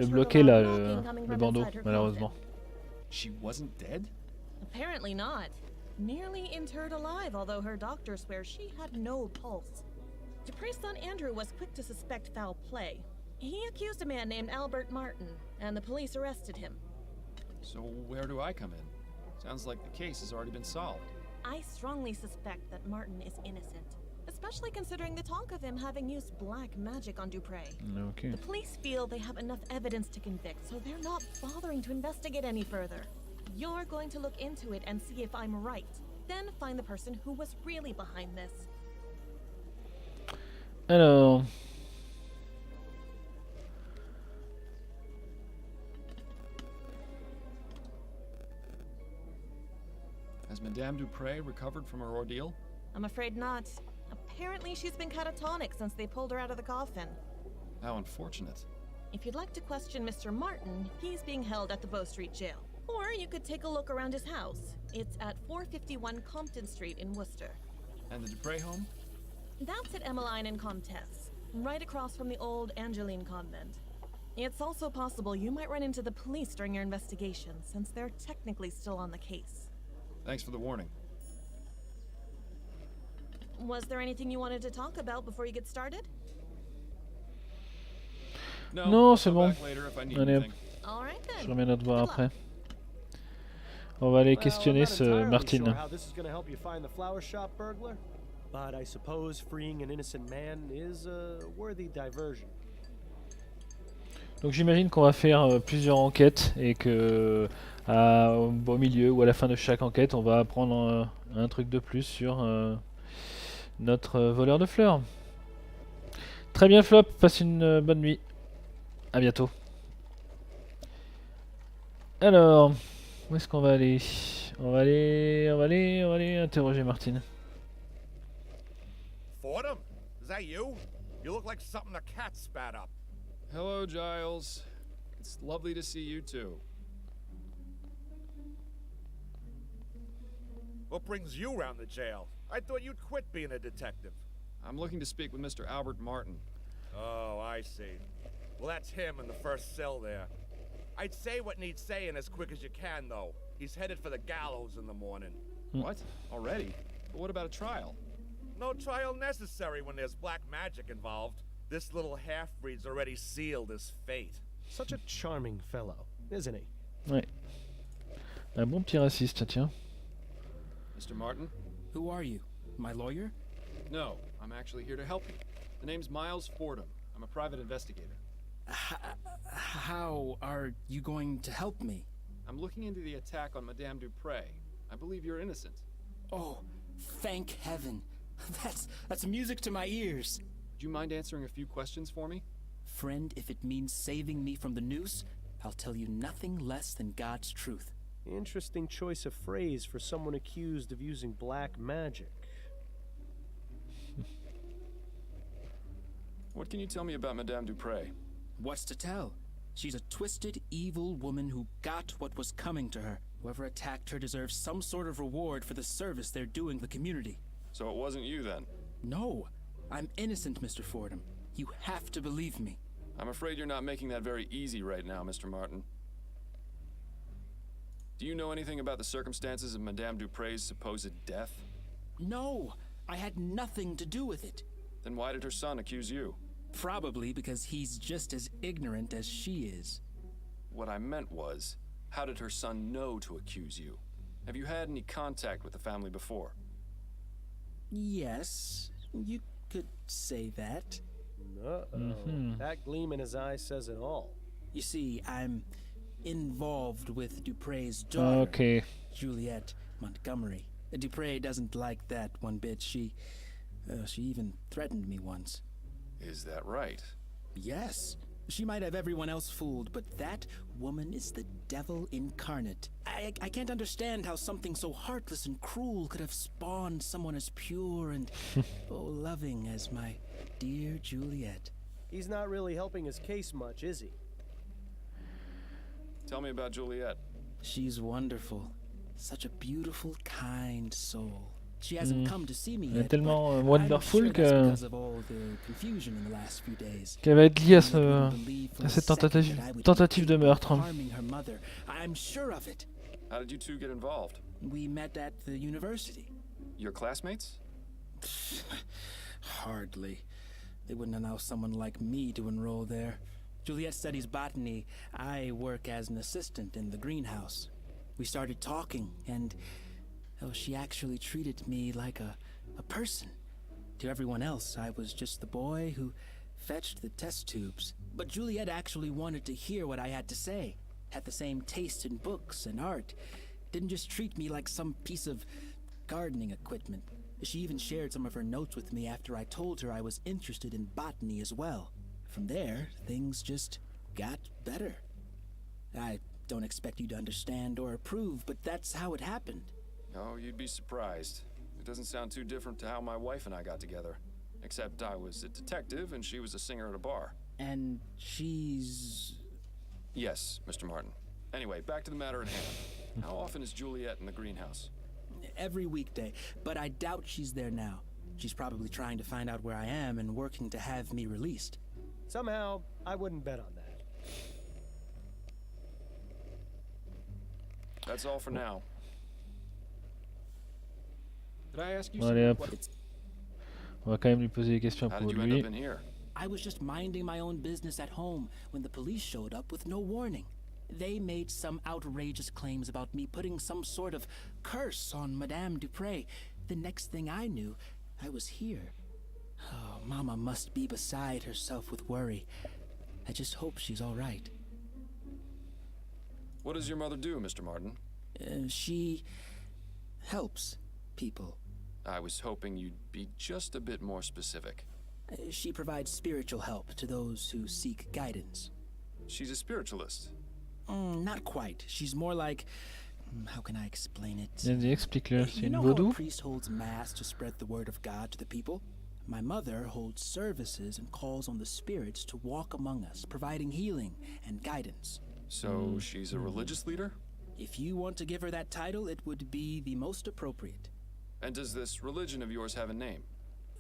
A: bloquer là, le bandeau, malheureusement.
B: She wasn't dead?
H: Apparently not. Nearly interred alive, although her doctor swears she had no pulse. Dupre's son Andrew was quick to suspect foul play. He accused a man named Albert Martin, and the police arrested him.
B: So where do I come in? Sounds like the case has already been solved.
H: I strongly suspect that Martin is innocent, especially considering the talk of him having used black magic on Dupre.
A: Okay.
H: The police feel they have enough evidence to convict, so they're not bothering to investigate any further. You're going to look into it and see if I'm right, then find the person who was really behind this.
A: Alors...
B: Has Madame Dupre recovered from her ordeal?
H: I'm afraid not. Apparently she's been catatonic since they pulled her out of the coffin.
B: How unfortunate.
H: If you'd like to question Mr. Martin, he's being held at the Bow Street jail. Or you could take a look around his house. It's at 451 Compton Street in Worcester.
B: And the Dupre home?
H: That's at Emmeline and Comtesse, right across from the old Angeline convent. It's also possible you might run into the police during your investigation, since they're technically still on the case.
B: Thanks for the warning.
H: Was there anything you wanted to talk about before you get started?
B: No,
A: Non, c'est
B: I'll
A: bon.
B: come back later if I need
A: Allez, hop.
B: anything.
H: All right
A: Je
H: then.
A: reviendrai te voir
H: Good
A: après.
H: luck.
A: On va aller
C: Well, I'm
A: questionner
C: not
A: ce
C: entirely
A: Martin.
C: sure how this is going to help you find the flower shop burglar, but I suppose freeing an innocent man is a worthy diversion.
A: Donc j'imagine qu'on va faire plusieurs enquêtes et que au milieu ou à la fin de chaque enquête, on va apprendre un truc de plus sur notre voleur de fleurs. Très bien Flop, passe une bonne nuit. À bientôt. Alors, où est-ce qu'on va aller? On va aller interroger Martine.
E: Fordham? Is that you? You look like something a cat spat up.
B: Hello, Giles. It's lovely to see you too.
E: What brings you around the jail? I thought you'd quit being a detective.
B: I'm looking to speak with Mr. Albert Martin.
E: Oh, I see. Well, that's him in the first cell there. I'd say what needs saying as quick as you can, though. He's headed for the gallows in the morning.
B: What? Already? But what about a trial?
E: No trial necessary when there's black magic involved. This little half-breed's already sealed his fate.
C: Such a charming fellow, isn't he?
A: Ouais. Un bon petit raciste, tiens.
B: Mr. Martin?
I: Who are you? My lawyer?
B: No, I'm actually here to help you. The name's Miles Fordham. I'm a private investigator.
I: How are you going to help me?
B: I'm looking into the attack on Madame Dupre. I believe you're innocent.
I: Oh, thank heaven. That's music to my ears.
B: Would you mind answering a few questions for me?
I: Friend, if it means saving me from the noose, I'll tell you nothing less than God's truth.
C: Interesting choice of phrase for someone accused of using black magic.
B: What can you tell me about Madame Dupre?
I: What's to tell? She's a twisted, evil woman who got what was coming to her. Whoever attacked her deserves some sort of reward for the service they're doing the community.
B: So it wasn't you then?
I: No, I'm innocent, Mr. Fordham. You have to believe me.
B: I'm afraid you're not making that very easy right now, Mr. Martin. Do you know anything about the circumstances of Madame Dupre's supposed death?
I: No, I had nothing to do with it.
B: Then why did her son accuse you?
I: Probably because he's just as ignorant as she is.
B: What I meant was, how did her son know to accuse you? Have you had any contact with the family before?
I: Yes, you could say that.
C: Uh-oh. That gleam in his eye says it all.
I: You see, I'm involved with Dupre's daughter,
A: Ok.
I: Juliette Montgomery. Dupre doesn't like that one bit. She even threatened me once.
B: Is that right?
I: Yes. She might have everyone else fooled, but that woman is the devil incarnate. I can't understand how something so heartless and cruel could have spawned someone as pure and loving as my dear Juliet.
C: He's not really helping his case much, is he?
B: Tell me about Juliet.
I: She's wonderful. Such a beautiful, kind soul. She hasn't come to see me
A: Elle est
I: yet,
A: tellement
I: but
A: wonderful
I: I'm sure that's
A: que
I: because of all the confusion in the last few days.
A: qu'elle va être liée
I: I wouldn't believe for
A: à
I: a
A: cette
I: second
A: tentative,
I: that I would
A: tentative de
I: be
A: meurtre.
I: harming her mother. I'm sure of it.
B: How did you two get involved?
I: We met at the university.
B: Your classmates?
I: Hardly. They wouldn't allow someone like me to enroll there. Juliet studies botany. I work as an assistant in the greenhouse. We started talking, and she actually treated me like a person. To everyone else, I was just the boy who fetched the test tubes. But Juliet actually wanted to hear what I had to say. Had the same taste in books and art. Didn't just treat me like some piece of gardening equipment. She even shared some of her notes with me after I told her I was interested in botany as well. From there, things just got better. I don't expect you to understand or approve, but that's how it happened.
B: Oh, you'd be surprised. It doesn't sound too different to how my wife and I got together. Except I was a detective and she was a singer at a bar.
I: And she's...
B: Yes, Mr. Martin. Anyway, back to the matter at hand. How often is Juliet in the greenhouse?
I: Every weekday, but I doubt she's there now. She's probably trying to find out where I am and working to have me released.
C: Somehow, I wouldn't bet on that.
B: That's all for now. Did I ask you
A: Bon, allez hop.
B: what
A: On va quand même lui poser des questions
B: How
A: pour
B: did you end
A: lui.
B: up in here?
I: I was just minding my own business at home when the police showed up with no warning. They made some outrageous claims about me putting some sort of curse on Madame Dupre. The next thing I knew, I was here. Oh, Mama must be beside herself with worry. I just hope she's all right.
B: What does your mother do, Mr. Martin?
I: She helps people.
B: I was hoping you'd be just a bit more specific.
I: She provides spiritual help to those who seek guidance.
B: She's a spiritualist.
I: Not quite. She's more like... How can I explain it?
A: Vas-y, explique-le. C'est
I: You
A: une
I: know how a
A: vaudou?
I: priest holds mass to spread the word of God to the people? My mother holds services and calls on the spirits to walk among us, providing healing and guidance.
B: So she's a religious leader?
I: If you want to give her that title, it would be the most appropriate.
B: And does this religion of yours have a name?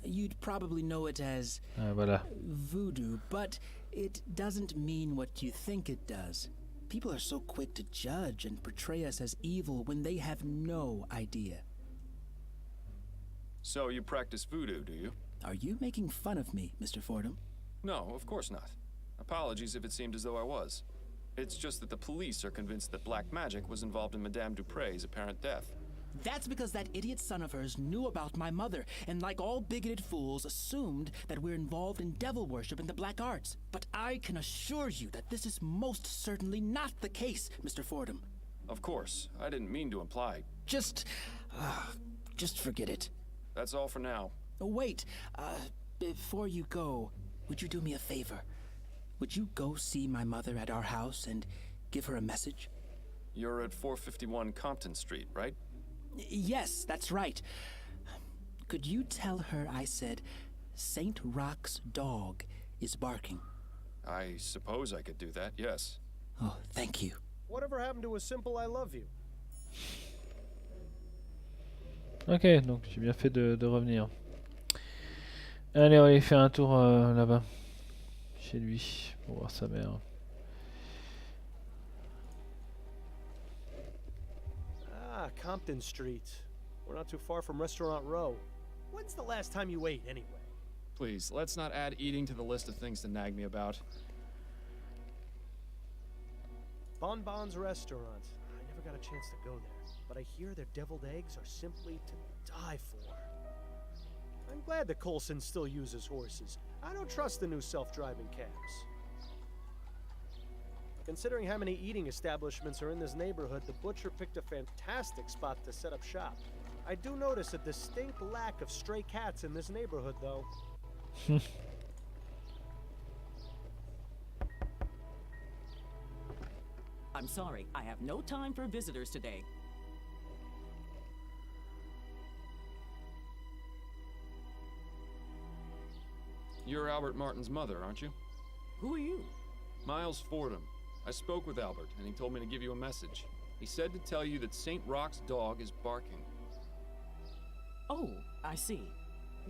I: You'd probably know it as
A: Ah, voilà.
I: voodoo, but it doesn't mean what you think it does. People are so quick to judge and portray us as evil when they have no idea.
B: So you practice voodoo, do you?
I: Are you making fun of me, Mr. Fordham?
B: No, of course not. Apologies if it seemed as though I was. It's just that the police are convinced that black magic was involved in Madame Dupre's apparent death.
I: That's because that idiot son of hers knew about my mother, and like all bigoted fools, assumed that we're involved in devil worship and the black arts. But I can assure you that this is most certainly not the case, Mr. Fordham.
B: Of course, I didn't mean to imply.
I: Just forget it.
B: That's all for now.
I: Wait, before you go, would you do me a favor? Would you go see my mother at our house and give her a message?
B: You're at 451 Compton Street, right?
I: Yes, that's right. Could you tell her I said St. Rock's dog is barking?
B: I suppose I could do that, yes.
I: Oh, thank you.
C: Whatever happened to a simple I love you?
A: Ok, donc j'ai bien fait de revenir. Allez, on va aller faire un tour là-bas. Chez lui, pour voir sa mère.
C: Ah, Compton Street. We're not too far from Restaurant Row. When's the last time you ate, anyway?
J: Please, let's not add eating to the list of things to nag me about.
C: Bon Bon's Restaurant. I never got a chance to go there, but I hear their deviled eggs are simply to die for. I'm glad that Coulson still uses horses. I don't trust the new self-driving cabs. Considering how many eating establishments are in this neighborhood, the butcher picked a fantastic spot to set up shop. I do notice a distinct lack of stray cats in this neighborhood, though.
K: I'm sorry, I have no time for visitors today.
B: You're Albert Martin's mother, aren't you?
K: Who are you?
B: Miles Fordham. I spoke with Albert, and he told me to give you a message. He said to tell you that St. Roch's dog is barking.
K: Oh, I see.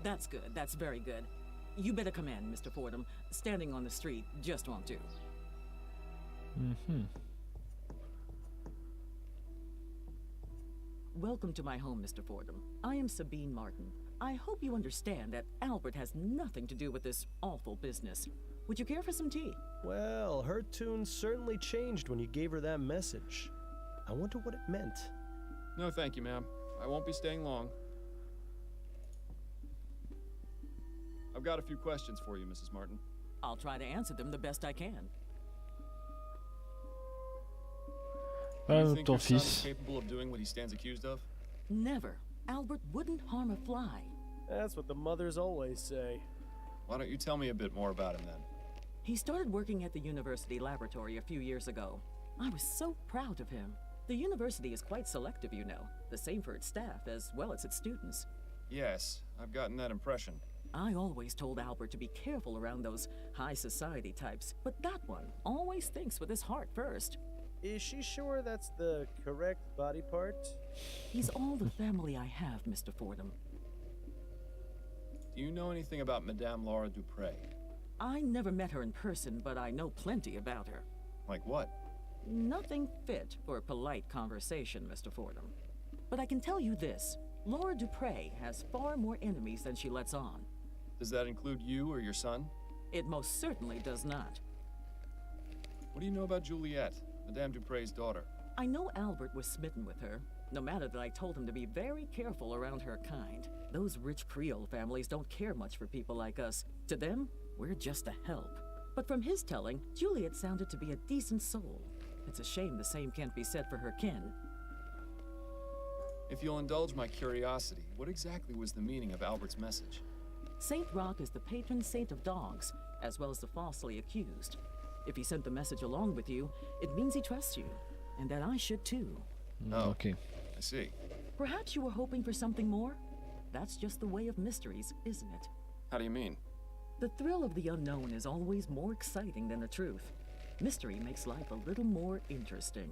K: That's good. That's very good. You better come in, Mr. Fordham. Standing on the street just won't do. Welcome to my home, Mr. Fordham. I am Sabine Martin. I hope you understand that Albert has nothing to do with this awful business. Would you care for some tea?
C: Well, her tune certainly changed when you gave her that message. I wonder what it meant.
B: No, thank you, ma'am. I won't be staying long. I've got a few questions for you, Mrs. Martin.
K: I'll try to answer them the best I can.
B: Do you think
A: ton
B: your son is
A: fils.
B: capable of doing what he stands accused of?
K: Never. Albert wouldn't harm a fly.
C: That's what the mothers always say.
B: Why don't you tell me a bit more about him, then?
K: He started working at the university laboratory a few years ago. I was so proud of him. The university is quite selective, you know. The same for its staff as well as its students.
B: Yes, I've gotten that impression.
K: I always told Albert to be careful around those high society types, but that one always thinks with his heart first.
C: Is she sure that's the correct body part?
K: He's all the family I have, Mr. Fordham.
B: Do you know anything about Madame Laura Dupre?
K: I never met her in person, but I know plenty about her.
B: Like what?
K: Nothing fit for a polite conversation, Mr. Fordham. But I can tell you this. Laura Dupre has far more enemies than she lets on.
B: Does that include you or your son?
K: It most certainly does not.
B: What do you know about Juliet, Madame Dupre's daughter?
K: I know Albert was smitten with her, no matter that I told him to be very careful around her kind. Those rich Creole families don't care much for people like us. To them, we're just a help. But from his telling, Juliet sounded to be a decent soul. It's a shame the same can't be said for her kin.
B: If you'll indulge my curiosity, what exactly was the meaning of Albert's message?
K: Saint Roch is the patron saint of dogs, as well as the falsely accused. If he sent the message along with you, it means he trusts you, and that I should too.
B: Oh,
A: Okay.
B: I see.
K: Perhaps you were hoping for something more? That's just the way of mysteries, isn't it?
B: How do you mean?
K: The thrill of the unknown is always more exciting than the truth. Mystery makes life a little more interesting.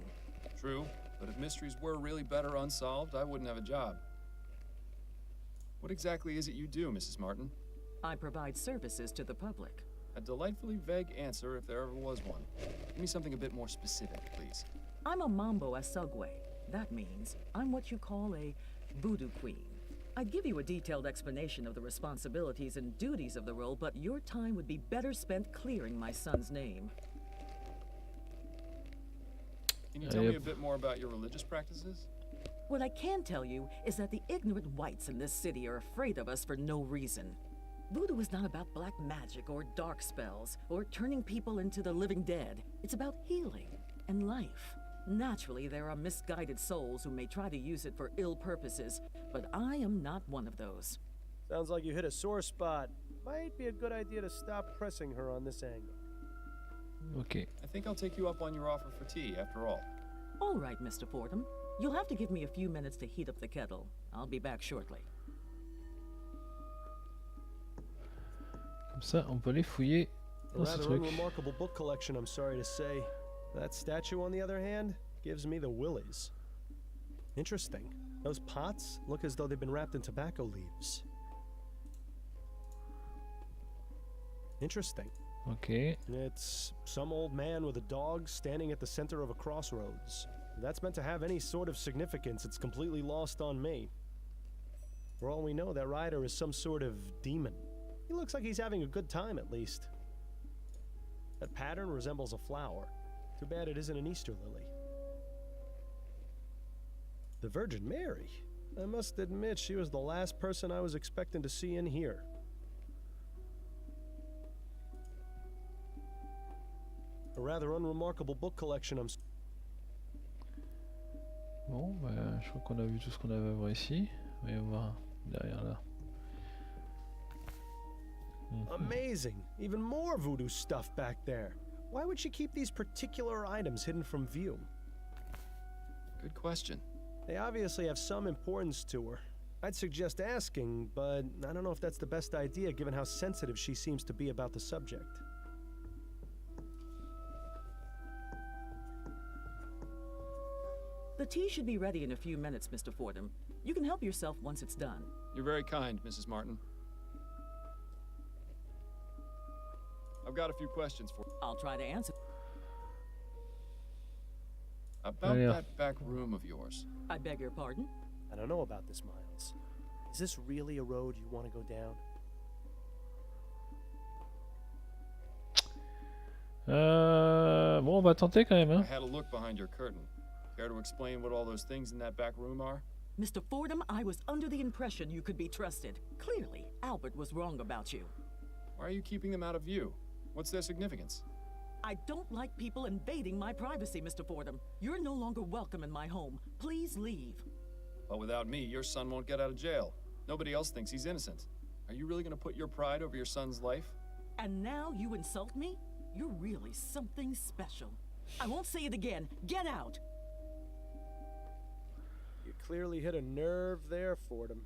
B: True, but if mysteries were really better unsolved, I wouldn't have a job. What exactly is it you do, Mrs. Martin?
K: I provide services to the public.
B: A delightfully vague answer if there ever was one. Give me something a bit more specific, please.
K: I'm a mambo asugwe. That means I'm what you call a voodoo queen. I'd give you a detailed explanation of the responsibilities and duties of the role, but your time would be better spent clearing my son's name.
B: Can you tell me
A: Yep.
B: a bit more about your religious practices?
K: What I can tell you is that the ignorant whites in this city are afraid of us for no reason. Voodoo is not about black magic or dark spells or turning people into the living dead. It's about healing and life. Naturally, there are misguided souls who may try to use it for ill purposes, but I am not one of those.
C: Sounds like you hit a sore spot. Might be a good idea to stop pressing her on this angle.
A: Ok.
B: I think I'll take you up on your offer for tea, after all.
K: All right, Mr. Fordham. You'll have to give me a few minutes to heat up the kettle. I'll be back shortly.
A: Comme ça, on peut aller fouiller
C: A
A: dans ce
C: rather
A: truc.
C: unremarkable book collection, I'm sorry to say. That statue, on the other hand, gives me the willies. Interesting. Those pots look as though they've been wrapped in tobacco leaves. Interesting.
A: Ok.
C: It's some old man with a dog standing at the center of a crossroads. If that's meant to have any sort of significance, it's completely lost on me. For all we know, that rider is some sort of demon. He looks like he's having a good time, at least. That pattern resembles a flower. Too bad it isn't an Easter lily. The Virgin Mary. I must admit, she was the last person I was expecting to see in here. A rather unremarkable book collection,
A: Bon, bah, je crois qu'on a vu tout ce qu'on avait à voir ici. On va y voir derrière là.
C: Amazing! Even more voodoo stuff back there. Why would she keep these particular items hidden from view?
J: Good question.
C: They obviously have some importance to her. I'd suggest asking, but I don't know if that's the best idea given how sensitive she seems to be about the subject.
K: The tea should be ready in a few minutes, Mr. Fordham. You can help yourself once it's done.
J: You're very kind, Mrs. Martin. I've got a few questions for you.
K: I'll try to answer.
J: About
A: Yeah.
J: that back room of yours.
K: I beg your pardon?
C: I don't know about this, Miles. Is this really a road you want to go down?
A: Bon, on va tenter quand même,
J: I
A: hein.
J: had a look behind your curtain. Care to explain what all those things in that back room are?
K: Mr. Fordham, I was under the impression you could be trusted. Clearly, Albert was wrong about you.
J: Why are you keeping them out of view? What's their significance?
K: I don't like people invading my privacy, Mr. Fordham. You're no longer welcome in my home. Please leave.
J: Well, without me, your son won't get out of jail. Nobody else thinks he's innocent. Are you really going to put your pride over your son's life?
K: And now you insult me? You're really something special. I won't say it again. Get out!
C: You clearly hit a nerve there, Fordham.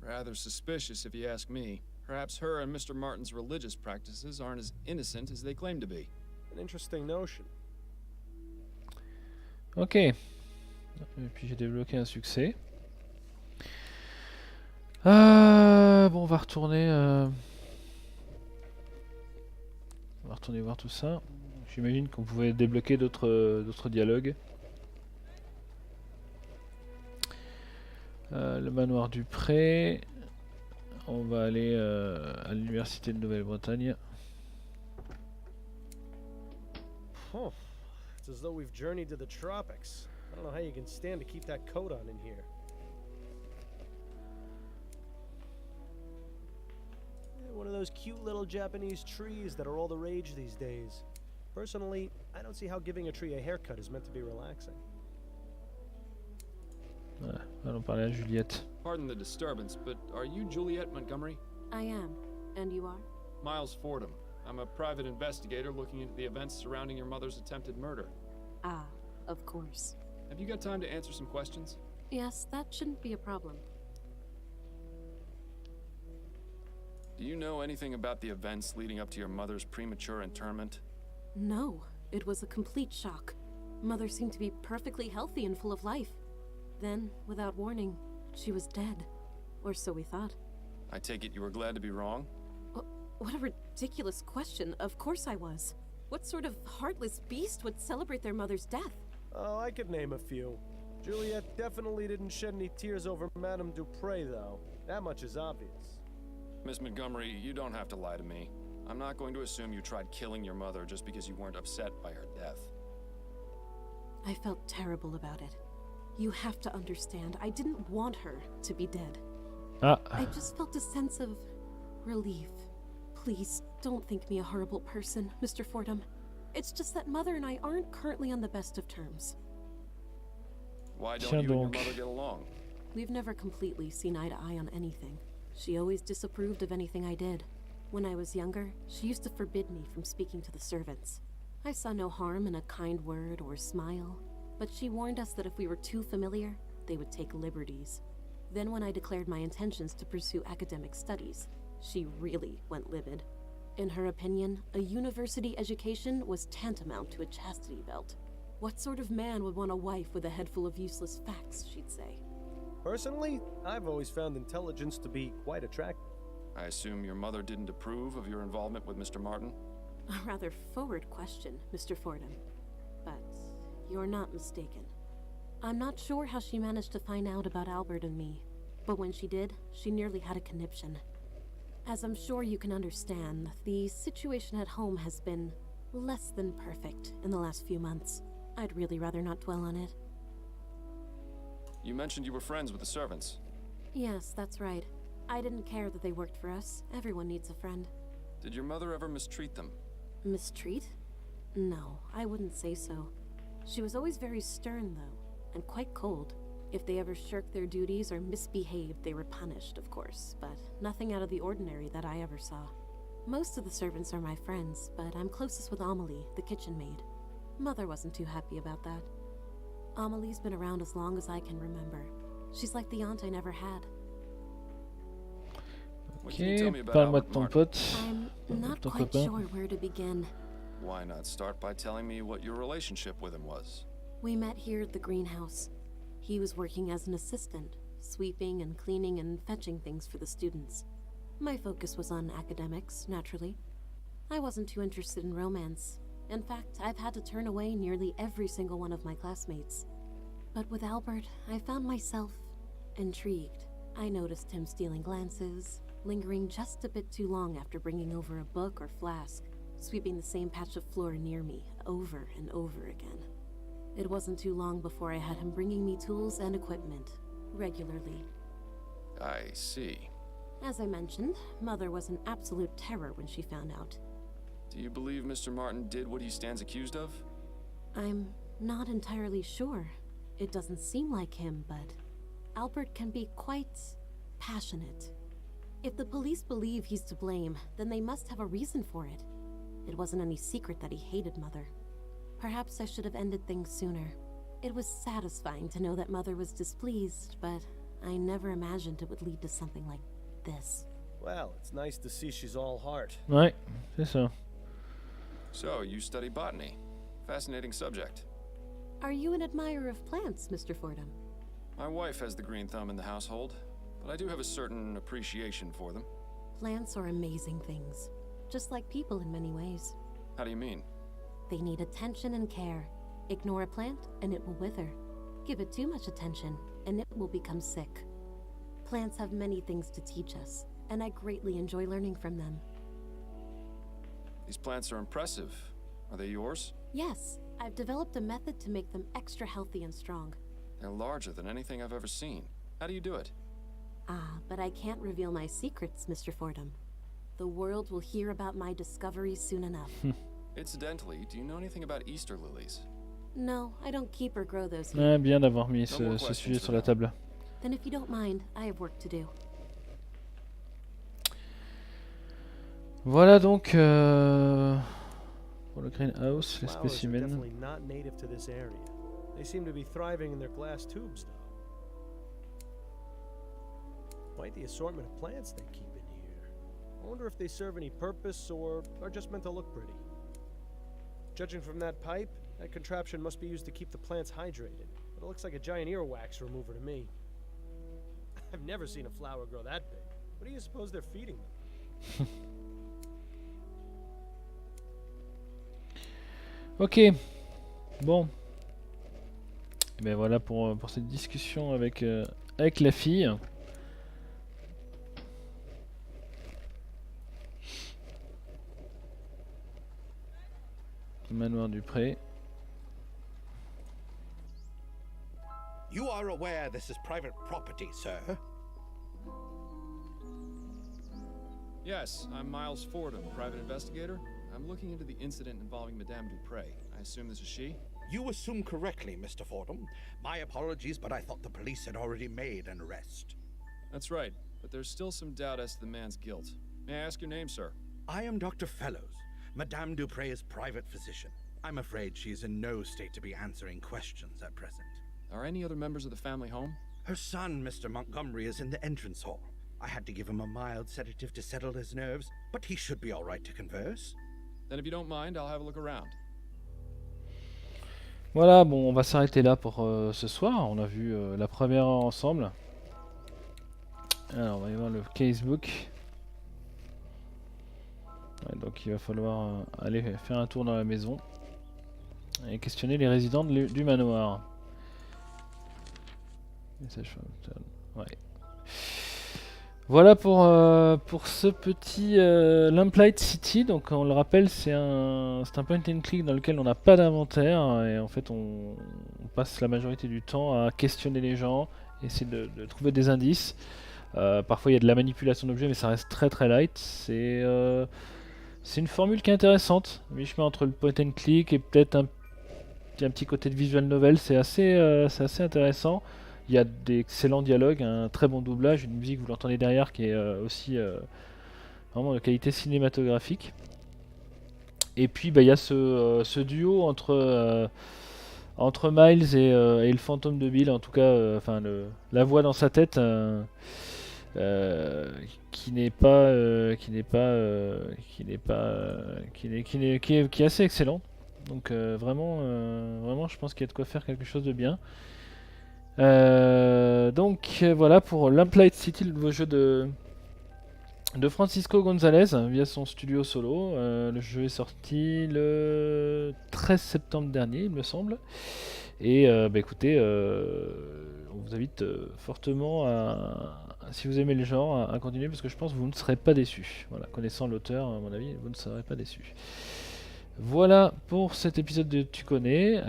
J: Rather suspicious, if you ask me. Perhaps her and Mr. Martin's religious practices aren't as innocent as they claim to be.
C: An interesting notion.
A: Ok. Et puis j'ai débloqué un succès. Bon, on va retourner. On va retourner voir tout ça. J'imagine qu'on pouvait débloquer d'autres dialogues. Le manoir du Pré. On va aller à l'université de Nouvelle-Bretagne.
C: Huh. It's as though we've journeyed to the tropics. I don't know how you can stand to keep that coat on in here. One of those cute little Japanese trees that are all the rage these days. Personally, I don't see how giving a tree a haircut is meant to be relaxing.
A: Voilà, allons parler à Juliette.
J: Pardon the disturbance, but are you Juliet Montgomery?
L: I am. And you are?
J: Miles Fordham. I'm a private investigator looking into the events surrounding your mother's attempted murder.
L: Ah, of course.
J: Have you got time to answer some questions?
L: Yes, that shouldn't be a problem.
J: Do you know anything about the events leading up to your mother's premature interment?
L: No, it was a complete shock. Mother seemed to be perfectly healthy and full of life. Then, without warning, she was dead. Or so we thought.
J: I take it you were glad to be wrong?
L: What a ridiculous question. Of course I was. What sort of heartless beast would celebrate their mother's death?
C: Oh, I could name a few. Juliet definitely didn't shed any tears over Madame Dupre, though. That much is obvious.
J: Miss Montgomery, you don't have to lie to me. I'm not going to assume you tried killing your mother just because you weren't upset by her death.
L: I felt terrible about it. You have to understand, I didn't want her to be dead. I just felt a sense of relief. Please, don't think me a horrible person, Mr. Fordham. It's just that Mother and I aren't currently on the best of terms.
J: Why don't you and your mother get along?
L: We've never completely seen eye to eye on anything. She always disapproved of anything I did. When I was younger, she used to forbid me from speaking to the servants. I saw no harm in a kind word or smile, but she warned us that if we were too familiar, they would take liberties. Then when I declared my intentions to pursue academic studies, she really went livid. In her opinion, a university education was tantamount to a chastity belt. What sort of man would want a wife with a head full of useless facts, she'd say.
C: Personally, I've always found intelligence to be quite attractive.
J: I assume your mother didn't approve of your involvement with Mr. Martin?
L: A rather forward question, Mr. Fordham. But you're not mistaken. I'm not sure how she managed to find out about Albert and me, but when she did, she nearly had a conniption. As I'm sure you can understand, the situation at home has been less than perfect in the last few months. I'd really rather not dwell on it.
J: You mentioned you were friends with the servants.
L: Yes, that's right. I didn't care that they worked for us. Everyone needs a friend.
J: Did your mother ever mistreat them?
L: Mistreat? No, I wouldn't say so. She was always very stern, though, and quite cold. If they ever shirked their duties or misbehaved, they were punished, of course, but nothing out of the ordinary that I ever saw. Most of the servants are my friends, but I'm closest with Amelie, the kitchen maid. Mother wasn't too happy about that. Amelie's been around as long as I can remember. She's like the aunt I never had.
J: What can you tell me about
A: parle-moi de
J: Albert
A: ton
J: Martin?
A: pote.
L: I'm not
A: ton
L: quite
A: copain.
L: sure where to begin.
J: Why not start by telling me what your relationship with him was?
L: We met here at the greenhouse. He was working as an assistant, sweeping and cleaning and fetching things for the students. My focus was on academics, naturally. I wasn't too interested in romance. In fact, I've had to turn away nearly every single one of my classmates. But with Albert, I found myself intrigued. I noticed him stealing glances, lingering just a bit too long after bringing over a book or flask, sweeping the same patch of floor near me over and over again. It wasn't too long before I had him bringing me tools and equipment, regularly.
J: I see.
L: As I mentioned, Mother was an absolute terror when she found out.
J: Do you believe Mr. Martin did what he stands accused of?
L: I'm not entirely sure. It doesn't seem like him, but Albert can be quite passionate. If the police believe he's to blame, then they must have a reason for it. It wasn't any secret that he hated Mother. Perhaps I should have ended things sooner. It was satisfying to know that Mother was displeased, but I never imagined it would lead to something like this.
C: Well, it's nice to see she's all heart.
A: Ouais, c'est ça.
J: So, you study botany. Fascinating subject.
L: Are you an admirer of plants, Mr. Fordham?
J: My wife has the green thumb in the household, but I do have a certain appreciation for them.
L: Plants are amazing things, just like people in many ways.
J: How do you mean?
L: They need attention and care. Ignore a plant, and it will wither. Give it too much attention, and it will become sick. Plants have many things to teach us, and I greatly enjoy learning from them.
J: These plants are impressive. Are they yours?
L: Yes, I've developed a method to make them extra healthy and strong.
J: They're larger than anything I've ever seen. How do you do it?
L: Ah, but I can't reveal my secrets, Mr. Fordham. The world will hear about my discoveries soon enough.
J: Incidentally, do you know anything about Easter lilies?
L: No, I don't keep or grow those here.
A: Ah, bien d'avoir mis ce sujet sur la table.
L: Then if you don't mind, I have work to do.
A: Voilà donc pour le greenhouse, les
C: Flowers are
A: spécimens.
C: definitely not native to this area. They seem to be thriving in their glass tubes, though. Quite the assortment of plants they keep in here. I wonder if they serve any purpose or are just meant to look pretty. Judging from that pipe, that contraption must be used to keep the plants hydrated. But it looks like a giant earwax remover to me. I've never seen a flower grow that big. What do you suppose they're feeding them?
A: Ok, bon. Et ben voilà pour cette discussion avec, avec la fille. Le manoir du pré.
M: You are aware this is private property, sir?
B: Yes, I'm Miles Fordham, private investigator. I'm looking into the incident involving Madame Dupre. I assume this is she?
M: You assume correctly, Mr. Fordham. My apologies, but I thought the police had already made an arrest.
B: That's right, but there's still some doubt as to the man's guilt. May I ask your name, sir?
M: I am Dr. Fellows, Madame Dupre's private physician. I'm afraid she is in no state to be answering questions at present.
B: Are any other members of the family home?
M: Her son, Mr. Montgomery, is in the entrance hall. I had to give him a mild sedative to settle his nerves, but he should be all right to converse.
B: Then if you don't mind, I'll have a look around.
A: Voilà, bon, on va s'arrêter là pour ce soir. On a vu la première ensemble. Alors, on va y voir le casebook. Ouais, donc il va falloir aller faire un tour dans la maison et questionner les résidents du manoir. Message ouais. Voilà pour ce petit Lamplight City. Donc on le rappelle, c'est un point and click dans lequel on n'a pas d'inventaire et en fait on passe la majorité du temps à questionner les gens, essayer de trouver des indices. Parfois il y a de la manipulation d'objets, mais ça reste très très light. C'est une formule qui est intéressante, mi-chemin entre le point and click et peut-être un petit côté de visual novel, c'est assez intéressant. Il y a d'excellents dialogues, un très bon doublage, une musique, vous l'entendez derrière, qui est aussi vraiment de qualité cinématographique. Et puis il y a ce duo entre Miles et le fantôme de Bill, en tout cas, la voix dans sa tête, qui est assez excellent. Donc vraiment, je pense qu'il y a de quoi faire quelque chose de bien. Donc voilà pour Lamplight City, le nouveau jeu de Francisco Gonzalez via son studio solo. Le jeu est sorti le 13 septembre dernier, il me semble. Et écoutez, on vous invite fortement si vous aimez le genre, à continuer parce que je pense que vous ne serez pas déçus. Voilà, connaissant l'auteur, à mon avis, vous ne serez pas déçus. Voilà pour cet épisode de Tu connais.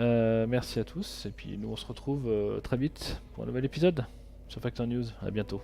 A: Merci à tous. Et puis nous on se retrouve très vite pour un nouvel épisode sur Factor News. À bientôt.